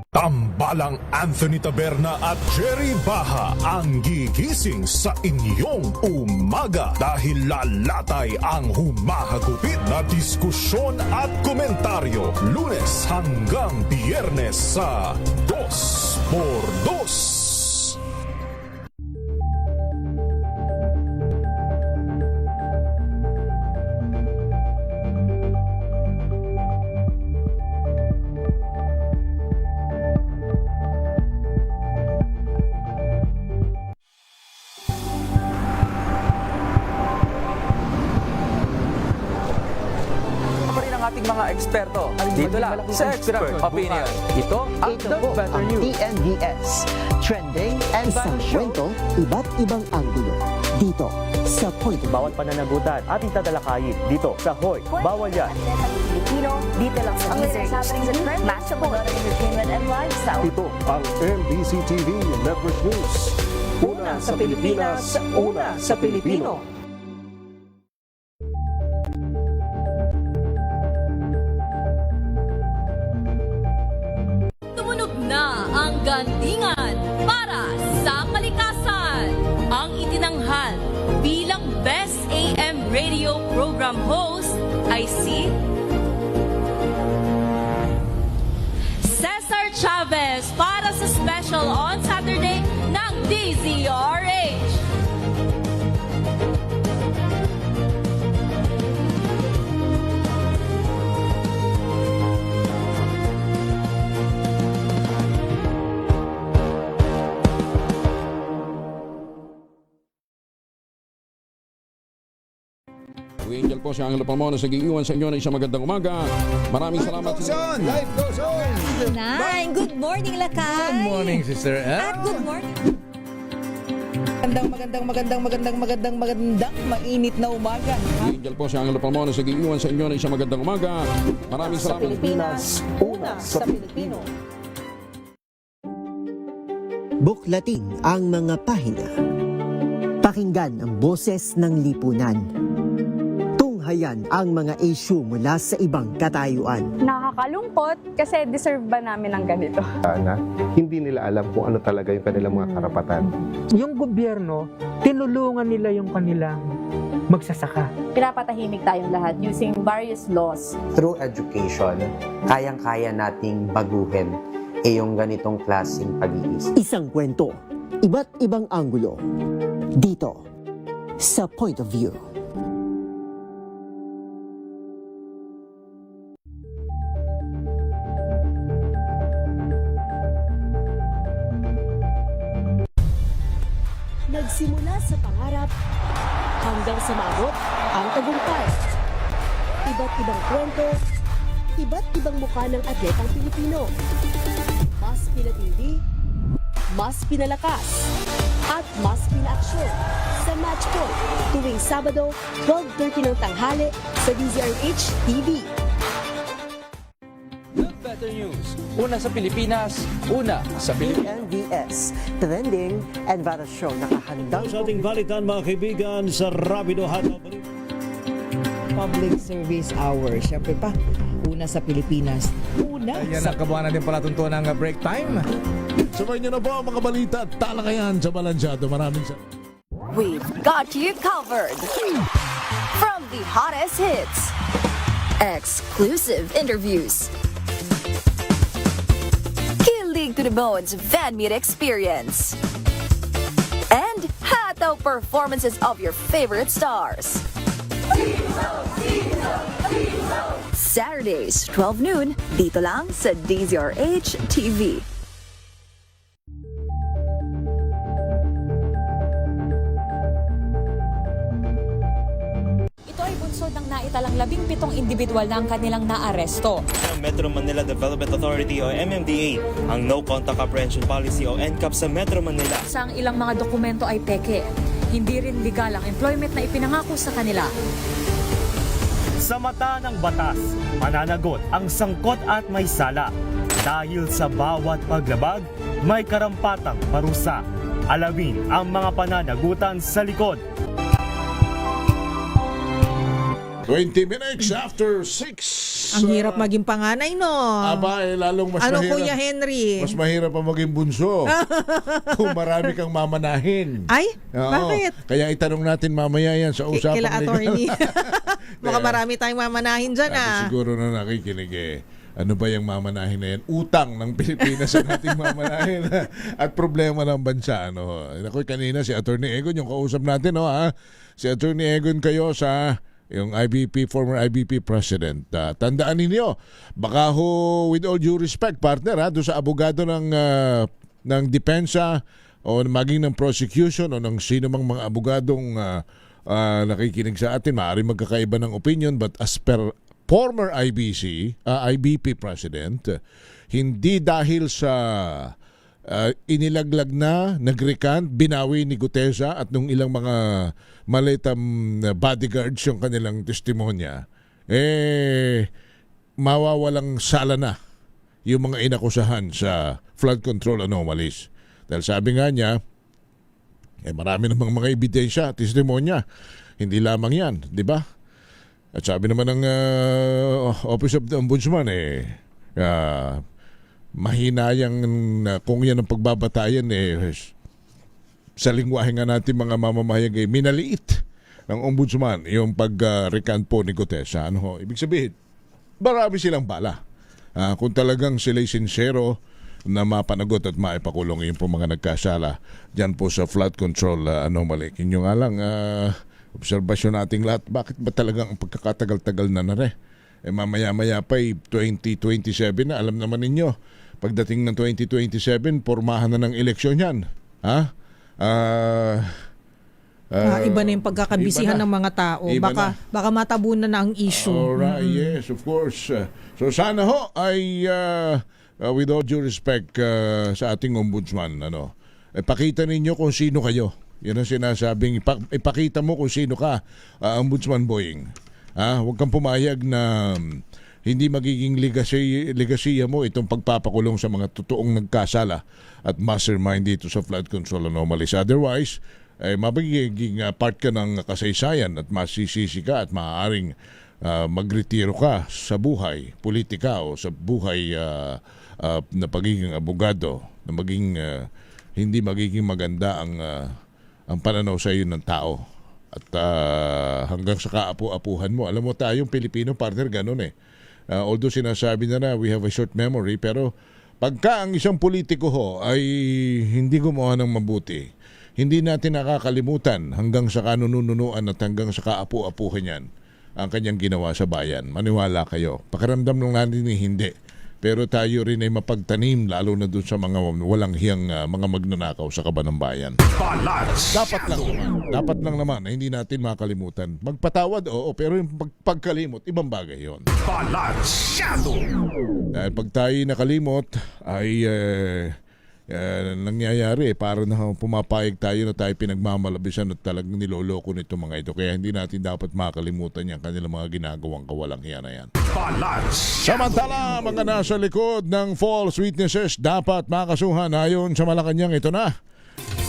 Speaker 6: Tambalang Anthony Taberna at Jerry Baha ang gigising sa inyong umaga dahil lalatay ang humahagupit na diskusyon at komentaryo. Lunes hanggang Biyernes sa 2x2.
Speaker 3: Ating mga eksperto. Dito lang sa Expert Opinion. Ito ang The Better News.
Speaker 10: TNVS. Trending and fashion. Iba't ibang anggulo. Dito sa Point.
Speaker 7: Bawat pananagutan ating tatalakayin dito sa Hoy. Bawal yan.
Speaker 24: Pilipino, dito lang sa DZRH. Matchable entertainment and lifestyle.
Speaker 15: Ito ang MBC TV Network News.
Speaker 24: Una sa Pilipinas, una sa Pilipino.
Speaker 22: Tumunog na ang gandingan para sa kalikasan. Ang itinanghal bilang Best AM Radio Program Host ay si Cesar Chavez para sa special on Saturday ng DZRH.
Speaker 13: Angel po si Angelo Palmones nag-iiwan sa inyo ng isang magandang umaga. Maraming salamat.
Speaker 26: Life goes on!
Speaker 1: Nine, good morning, Lakay!
Speaker 3: Good morning, Sister Ann.
Speaker 1: At good morning.
Speaker 11: Magandang mainit na umaga.
Speaker 13: Angel po si Angelo Palmones nag-iiwan sa inyo ng isang magandang umaga. Maraming salamat.
Speaker 4: Pilipinas, una sa Pilipino.
Speaker 10: Buklatin ang mga pahina. Pakinggan ang boses ng lipunan. Tunghayan ang mga issue mula sa ibang katayuan.
Speaker 24: Nakakalungkot kasi deserve ba namin ng ganito?
Speaker 19: Na hindi nila alam kung ano talaga yung kanilang mga karapatan.
Speaker 20: Yung gobyerno, tinulungan nila yung kanilang
Speaker 5: magsasaka.
Speaker 24: Pinapatahimik tayong lahat using various laws.
Speaker 8: Through education, kayang-kaya nating baguhin yung ganitong klaseng pag-iisip.
Speaker 10: Isang kwento, iba't ibang anggulo. Dito, sa Point of View.
Speaker 9: Nagsimula sa pangarap hanggang sa maabot ang tagumpay. Iba't ibang kwento, iba't ibang mukha ng atletang Pilipino. Mas pinatindi, mas pinalakas, at mas pinaaksyon sa Match Point tuwing Sabado, 12:30 ng tanghali sa DZRH TV.
Speaker 3: Better News. Una sa Pilipinas, una sa Pilipinas.
Speaker 10: NBS, trending and viral show nakahandang
Speaker 20: sa ating balitan mga kaibigan sa Rapido Hataw.
Speaker 11: Public Service Hour. Siyempre pa, una sa Pilipinas. Una
Speaker 21: Ayan
Speaker 11: sa...
Speaker 21: ang kabuhanan din pala tuntunan ng break time.
Speaker 13: Sabay niyo na po ang mga balita at talakayan sa Balansyado. Maraming sa...
Speaker 1: We've got you covered. From the hottest hits, exclusive interviews, kilig to the bones fan meet experience, and hataw performances of your favorite stars. Saturdays, 12 noon, dito lang sa DZRH TV.
Speaker 25: Ito ay bunsod ng naitalang 17 individual na ang kanilang naaresto.
Speaker 27: Metro Manila Development Authority o MMDA ang No Contact Apprehension Policy o NCAP sa Metro Manila.
Speaker 25: Sa ang ilang mga dokumento ay peke. Hindi rin legal ang employment na ipinangako sa kanila.
Speaker 27: Sa mata ng batas, mananagot ang sangkot at may sala. Dahil sa bawat paglabag, may karampatang parusa. Alamin ang mga pananagutan sa likod.
Speaker 13: 20 minutes after 6.
Speaker 17: Ang hirap maging panganay, no?
Speaker 13: Aba, lalong mas
Speaker 17: ano,
Speaker 13: mahirap.
Speaker 17: Kuya Henry?
Speaker 13: Mas mahirap pa maging bunso. Kung marami kang mamanahin.
Speaker 17: Ay?
Speaker 13: Oo.
Speaker 17: Bakit?
Speaker 13: Kaya itanong natin mamaya yan sa usapang
Speaker 17: Kila attorney. Baka marami tayong mamanahin dyan,
Speaker 13: Siguro na nakikinig Ano ba yung mamanahin na yan? Utang ng Pilipinas ang ating mamanahin. At problema ng bansa. Ako kanina si Attorney Egon, yung kausap natin, si Attorney Egon kayo sa yung former IBP president. Tandaan ninyo, baka with all due respect, partner, doon sa abogado ng depensa o maging ng prosecution o ng sino mang mga abogadong nakikinig sa atin, maaaring magkakaiba ng opinion, but as per former IBP president, hindi dahil sa inilaglag na, nag-recant, binawi ni Gutesa at nung ilang mga malitam bodyguards yung kanilang testimonya, mawawalang sala na yung mga inakusahan sa flood control anomalies. Dahil sabi nga niya, marami namang mga ebidensya, testimonya. Hindi lamang yan, di ba? At sabi naman ng Office of the Ombudsman, mahinayang kung yan ang pagbabatayan, sa lingwahe nga natin mga mamamahayag minaliit ng Ombudsman yung pag-recant po ni Gutesa. Ibig sabihin, marami silang bala. Kung talagang sila'y sincero na mapanagot at maipakulong yung po mga nagkasala dyan po sa flood control anomaly. Kinyo nga lang, obserbasyon nating lahat, bakit ba talagang ang pagkakatagal-tagal na mamaya-maya pa 2027 na, alam naman ninyo, pagdating ng 2027, pormahan na ng eleksyon yan.
Speaker 17: Iba na yung pagkakabisihan ng mga tao. Baka matabunan na ang issue.
Speaker 13: Alright, yes, of course. So sana ay with all due respect sa ating ombudsman, pakita ninyo kung sino kayo. Yan ang sinasabing, ipakita mo kung sino ka, Ombudsman Boying. Huwag kang pumayag na hindi magiging legasiya mo itong pagpapakulong sa mga totoong nagkasala at mastermind dito sa flood control anomalies. Otherwise, mabigiging part ka ng kasaysayan at masisisi ka at maaaring magretiro ka sa buhay, politika o sa buhay na pagiging abogado, na maging hindi magiging maganda ang pananaw sa iyo ng tao. At hanggang sa kaapu-apuhan mo. Alam mo tayong Pilipino partner, ganun eh. Although sinasabi na we have a short memory, pero pagka ang isang politiko ho ay hindi gumawa ng mabuti, hindi natin nakakalimutan hanggang sa kanununuan at hanggang sa kaapu-apuhan yan ang kanyang ginawa sa bayan. Maniwala kayo. Pakiramdam lang natin hindi. Pero tayo rin ay mapagtanim lalo na doon sa mga walang hiyang mga magnanakaw sa kaban ng bayan. Dapat lang naman na hindi natin makalimutan. Magpatawad, oo, pero yung pagkalimot, ibang bagay yun. Dahil pag tayo nakalimot ay nangyayari para na pumapayag tayo na tayo pinagmamalabisan at talagang niloloko nito mga ito. Kaya hindi natin dapat makalimutan yung kanilang mga ginagawang kawalang hiya na yan. Samantala, mga nasa likod ng false witnesses dapat makasuhan ayon sa Malacanang. Ito na.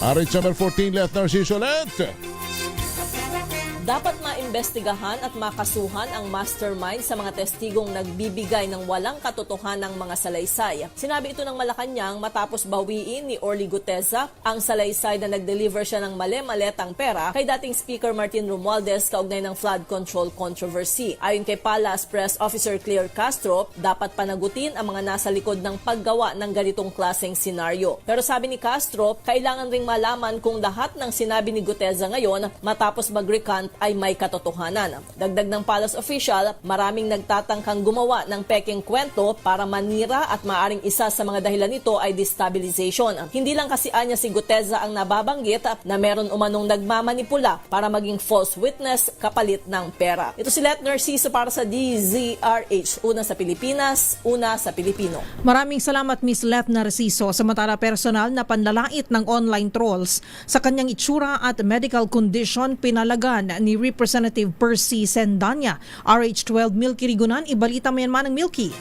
Speaker 13: RH number 14, Left Narciso Let.
Speaker 2: Dapat maimbestigahan at makasuhan ang mastermind sa mga testigong nagbibigay ng walang katotohanang mga salaysay. Sinabi ito ng Malacanang matapos bawiin ni Orly Guteza ang salaysay na nag-deliver siya ng mali-maletang pera kay dating Speaker Martin Romualdez kaugnay ng flood control controversy. Ayon kay Palace Press Officer Claire Castro, dapat panagutin ang mga nasa likod ng paggawa ng ganitong klaseng senaryo. Pero sabi ni Castro, kailangan ring malaman kung lahat ng sinabi ni Guteza ngayon matapos mag-recant ay may katotohanan. Dagdag ng Palace official, maraming nagtatangkang gumawa ng peking kwento para manira at maaring isa sa mga dahilan nito ay destabilization. Hindi lang kasi anya si Guteza ang nababanggit na meron umanong nagmamanipula para maging false witness kapalit ng pera. Ito si Let Narciso para sa DZRH. Una sa Pilipinas, una sa Pilipino.
Speaker 17: Maraming salamat Miss Let Narciso. Samantala personal na panlalait ng online trolls sa kanyang itsura at medical condition pinalagan ni Representative Percy Sendanya. RH12 Milky Rigunan, ibalita mo yan manang Milky.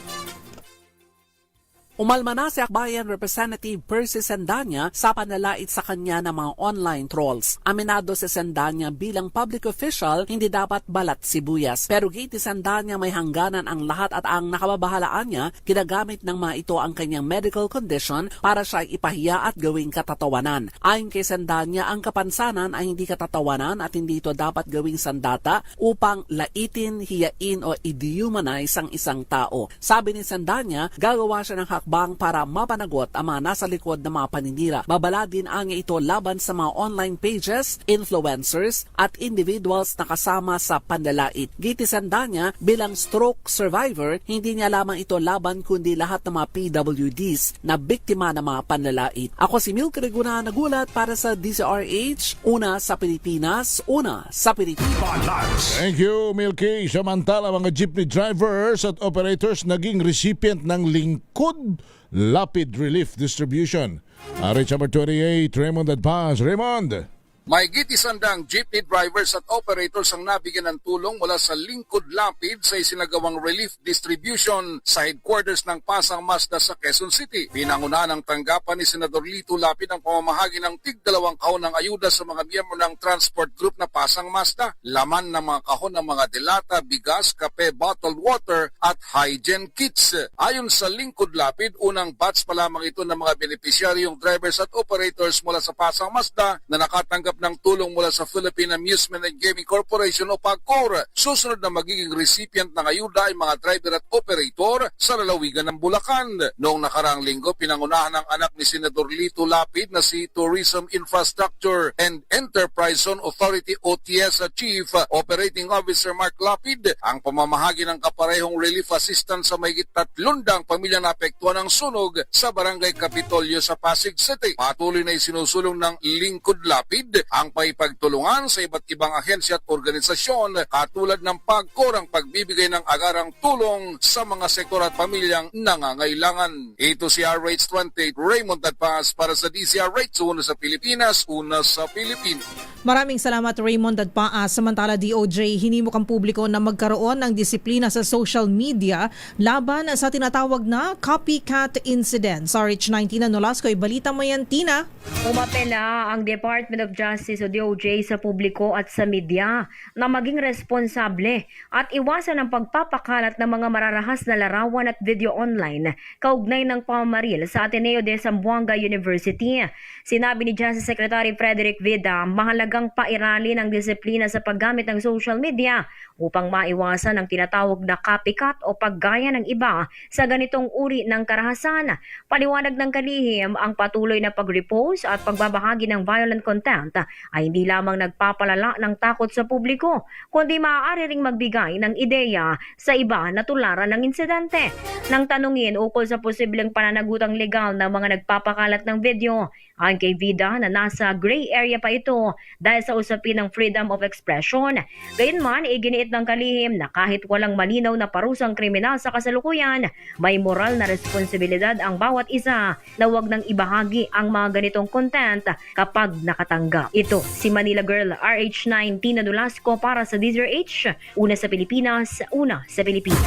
Speaker 5: Umalma na si Akbayan Representative Percy Sendanya sa panlalait sa kanya ng mga online trolls. Aminado si Sendanya bilang public official, hindi dapat balat sibuyas. Pero gate Sendanya may hangganan ang lahat at ang nakababahalaan niya, ginagamit ng mga ito ang kanyang medical condition para siya ipahiya at gawing katatawanan. Ayon kay Sendanya, ang kapansanan ay hindi katatawanan at hindi ito dapat gawing sandata upang laitin, hiyain o i-dehumanize ang isang tao. Sabi ni Sendanya, gagawa siya ng hakbang para mapanagot ang mga nasa likod ng mga paninira. Babala din ang ito laban sa mga online pages, influencers at individuals na kasama sa panlalait. Giti Sendanya, bilang stroke survivor, hindi niya lamang ito laban kundi lahat ng mga PWDs na biktima ng mga panlalait. Ako si Milky Rigunan, nagulat para sa DZRH, una sa Pilipinas, una sa Pilipinas.
Speaker 13: Thank you, Milky. Samantala, mga jeepney drivers at operators naging recipient ng lingkod Lapid Relief Distribution. RH number 28, Raymond Adpaz. Raymond!
Speaker 12: May gitisandang jeepney drivers at operators ang nabigyan ng tulong mula sa Lingkod Lapid sa isinagawang relief distribution sa headquarters ng Pasang Mazda sa Quezon City. Pinangunahan ng tanggapan ni Senador Lito Lapid ang pamamahagi ng tig-2 kahon ng ayuda sa mga miyembro ng transport group na Pasang Mazda. Laman ng mga kahon ng mga delata, bigas, kape, bottled water at hygiene kits. Ayon sa Lingkod Lapid, unang batch pa lamang ito ng mga benepisyaryong drivers at operators mula sa Pasang Mazda na nakatanggap ng tulong mula sa Philippine Amusement and Gaming Corporation o PAGCOR. Susunod na magiging recipient ng ayuda ay mga driver at operator sa lalawigan ng Bulacan. Noong nakaraang linggo, pinangunahan ng anak ni Senador Lito Lapid na si Tourism Infrastructure and Enterprise Zone Authority OTS Chief Operating Officer Mark Lapid ang pamamahagi ng kaparehong relief assistance sa mahigit 300 pamilyang naapektuhan ng sunog sa Barangay Capitolio sa Pasig City. Patuloy na isinusulong ng Lingkod Lapid ang paipagtulungan sa iba't ibang ahensya at organisasyon katulad ng PAGCOR ang pagbibigay ng agarang tulong sa mga sektor at pamilyang nangangailangan. Ito si RH28 Raymond Adpaz para sa DZRH, una sa Pilipinas, una sa Pilipino.
Speaker 17: Maraming salamat Raymond Adpaz. Samantala DOJ, hinimok ang publiko na magkaroon ng disiplina sa social media laban sa tinatawag na copycat incidents. RH19 na Nolasco, ibalita mo yan, Tina.
Speaker 14: Umapela ang Department of Justice
Speaker 6: binabases o DOJ sa publiko at sa media na maging responsable at iwasan ang pagpapakalat ng mga mararahas na larawan at video online kaugnay ng pamamaril sa Ateneo de Zamboanga University. Sinabi ni Justice Secretary Frederick Vida, mahalagang pairalin ang disiplina sa paggamit ng social media upang maiwasan ang tinatawag na copycat o paggaya ng iba sa ganitong uri ng karahasan. Paliwanag ng kalihim, ang patuloy na pag-repost at pagbabahagi ng violent content ay hindi lamang nagpapalala ng takot sa publiko, kundi maaari ring magbigay ng ideya sa iba na tularan ng insidente. Nang tanungin ukol sa posibleng pananagutang legal ng mga nagpapakalat ng video, ayon kay Vida na nasa gray area pa ito dahil sa usapin ng freedom of expression. Gayunman, iginiit ng kalihim na kahit walang malinaw na parusang kriminal sa kasalukuyan, may moral na responsibilidad ang bawat isa na huwag nang ibahagi ang mga ganitong content kapag nakatanggap. Ito, si Manila Girl RH9 Tina Nolasco para sa DZRH, una sa Pilipinas, una sa Pilipinas.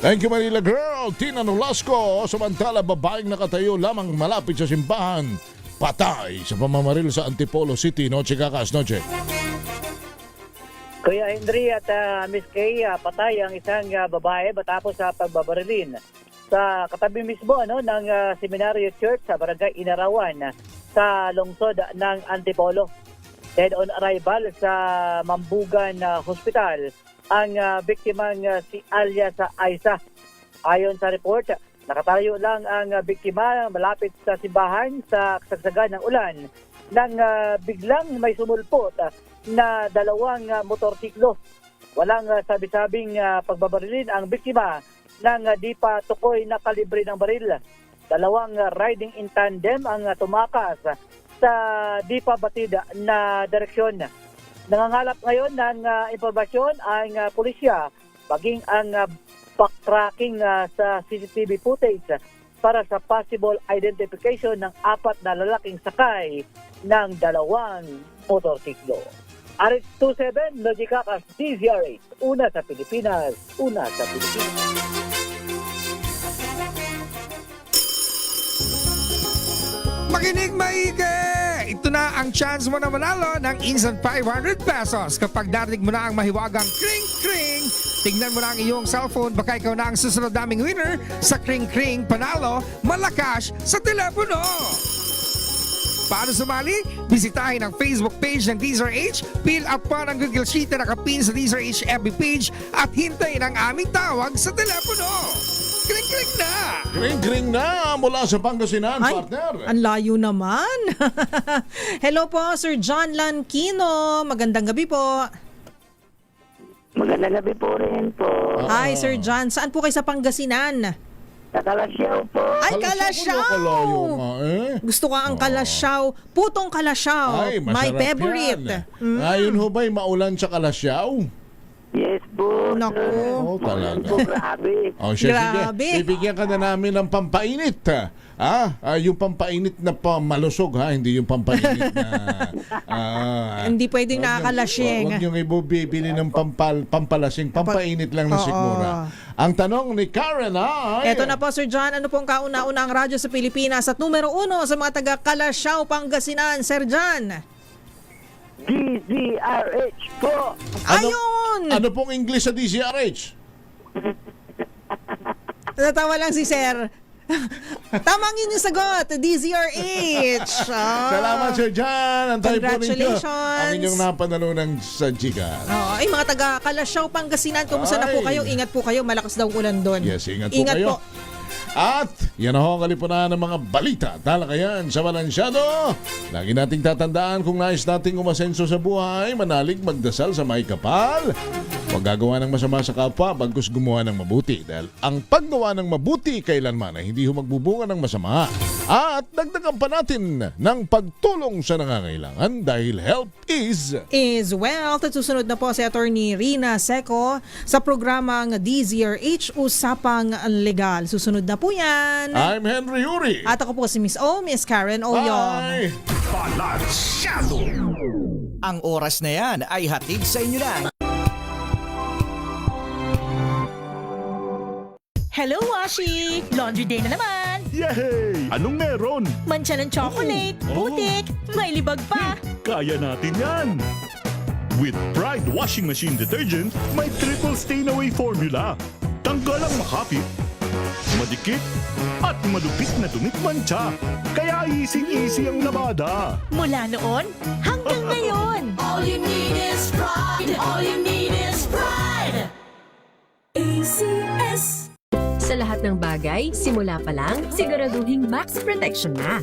Speaker 13: Thank you, Manila Girl, Tina Nolasco. Samantala, babaeng nakatayo lamang malapit sa simbahan, patay sa pamamaril sa Antipolo City. Noche kakas, noche.
Speaker 7: Kuya Henry at Miss Kay, patay ang isang babae matapos sa pagbabarilin sa katabi mismo ng Seminario Church sa Barangay Inarawan sa lungsod ng Antipolo. Dead on arrival sa Mambugan Hospital ang biktimang si alias Aisa. Ayon sa report, nakatayo lang ang biktima malapit sa simbahan sa kasagsagan ng ulan nang biglang may sumulpot na dalawang motorsiklo. Walang sabi-sabing pagbabarilin ang biktima ng di pa tukoy na kalibre ng baril. Dalawang riding in tandem ang tumakas sa di pa batid na direksyon. Nangangalap ngayon ng impormasyon ang pulisya maging ang backtracking sa CCTV footage para sa possible identification ng 4 na lalaking sakay ng dalawang motorsiklo. RH27, Logikakas, DZRH, una sa Pilipinas, una sa Pilipinas.
Speaker 21: Makinig maigi! Ito na ang chance mo na manalo ng instant 500 pesos kapag narinig mo na ang mahiwagang kring-kring. Tingnan mo na ang iyong cellphone, baka ikaw na ang susunod naming winner sa kring-kring panalo malakas sa telepono. Paano sumali? Bisitahin ang Facebook page ng DZRH, fill up pa ng Google Sheet na nakapin sa DZRH FB page at hintayin ang aming tawag sa telepono. Kring-kring na!
Speaker 13: Kring-kring na mula sa Pangasinan,
Speaker 17: Ay,
Speaker 13: partner.
Speaker 17: ang layo naman. Hello po, Sir John Lankino. Magandang gabi po.
Speaker 14: Magandang gabi po rin po.
Speaker 17: Hi, Sir John. Saan po kayo sa Pangasinan?
Speaker 14: Sa Kalasyaw po.
Speaker 17: Ay, Kalasyaw! Gusto ko ang Kalasyaw. Putong Kalasyaw.
Speaker 13: Ay,
Speaker 17: My
Speaker 13: masarap
Speaker 17: favorite.
Speaker 13: yan. Ngayon ho ba'y maulan sa Kalasyaw?
Speaker 14: Yes po.
Speaker 17: Naku.
Speaker 13: Oh, talaga.
Speaker 14: Po, grabe.
Speaker 13: Oh, sige.
Speaker 17: Grabe.
Speaker 13: Bibigyan ka na namin ng pampainit. Yung pampainit na malusog, hindi yung pampainit na...
Speaker 17: Hindi pwedeng nakakalasyeng.
Speaker 13: Huwag niyong ibubibili ng pampalasing. Pampainit lang na sigmura. Ang tanong ni Karen ay...
Speaker 17: Eto na po, Sir John. Ano pong kauna-unang radyo sa Pilipinas at numero 1 sa mga taga Kalasyaw, Pangasinan, Sir John?
Speaker 14: DZRH po.
Speaker 17: Ayun!
Speaker 13: Ano pong English sa DZRH?
Speaker 17: Natawa lang si Sir. Tamang yun yung sagot. DZRH.
Speaker 13: Salamat, Sir John. Antay po ninyo
Speaker 17: Congratulations.
Speaker 13: ang inyong napanalunan sa Jigan.
Speaker 17: Ay, mga taga Kalasyaw, Pangasinan, kumusta na po kayo? Ingat po kayo. Malakas daw ulan doon.
Speaker 13: Yes, ingat po kayo. At yan ho ang kalipunan ng mga balita. Talakayan sa Balansyado. Lagi nating tatandaan kung nais nating umasenso sa buhay, manalig magdasal sa may kapal. Huwag gagawa ng masama sa kapwa, bagkus gumawa ng mabuti. Dahil ang paggawa ng mabuti kailanman ay hindi ho magbubunga ng masama. At dagdagan pa natin ng pagtulong sa nangangailangan dahil help is
Speaker 17: wealth. At susunod na po si Attorney Rina Seco sa programang DZRH Usapang Legal. Susunod na po yan.
Speaker 13: I'm Henry Yuri.
Speaker 17: At ako po si Miss Miss Karen Oyong.
Speaker 21: Balansyado! Ang oras na yan ay hatid sa inyo na.
Speaker 15: Hello, Washi! Laundry day na naman!
Speaker 4: Yay! Anong meron?
Speaker 25: Mancha ng chocolate, putik, may libag pa.
Speaker 4: Kaya natin yan! With Pride Washing Machine Detergent, may triple stain-away formula. Tanggal ang makapit, madikit, at malupit na dumit mancha. Kaya easy-easy ang labada.
Speaker 25: Mula noon hanggang ngayon. All you need is pride. All you need is pride. ACS.
Speaker 15: Sa lahat ng bagay, simula pa lang, siguraduhin max protection na.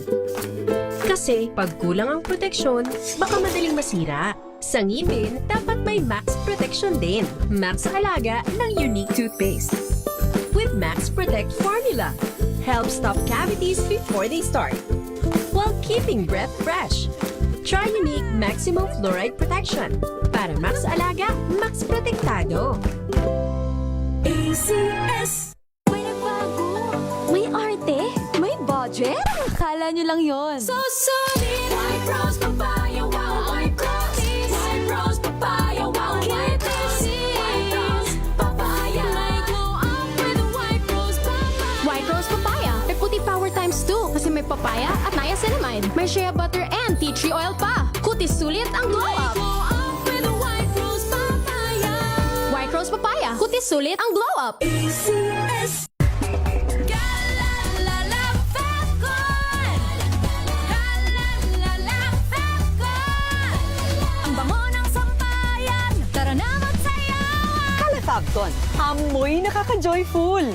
Speaker 15: Kasi pag kulang ang proteksyon, baka madaling masira. Sa ngipin, dapat may max protection din. Max sa alaga ng Unique Toothpaste. With Max Protect Formula, helps stop cavities before they start, while keeping breath fresh. Try Unique Maximum Fluoride Protection. Para max alaga, max protektado.
Speaker 25: ACS.
Speaker 24: May nagbago. May arte. May budget. Akala nyo lang yon.
Speaker 25: So solid. White Rose Papaya. Wow, White Rose. White Rose Papaya. Wow, White Rose. White Rose Papaya. May glow up with White Rose Papaya.
Speaker 24: White Rose Papaya. May puti power times 2 kasi may papaya at niacinamide. May shea butter and tea tree oil pa. Kutis sulit ang glow up.
Speaker 25: Glow up with White Rose Papaya.
Speaker 24: White Rose Papaya. Kutis sulit ang glow up.
Speaker 25: ACS.
Speaker 24: Ang bango ng sampayan. Tara na magsayawan.
Speaker 16: Calafabcon, amoy nakaka-joyful.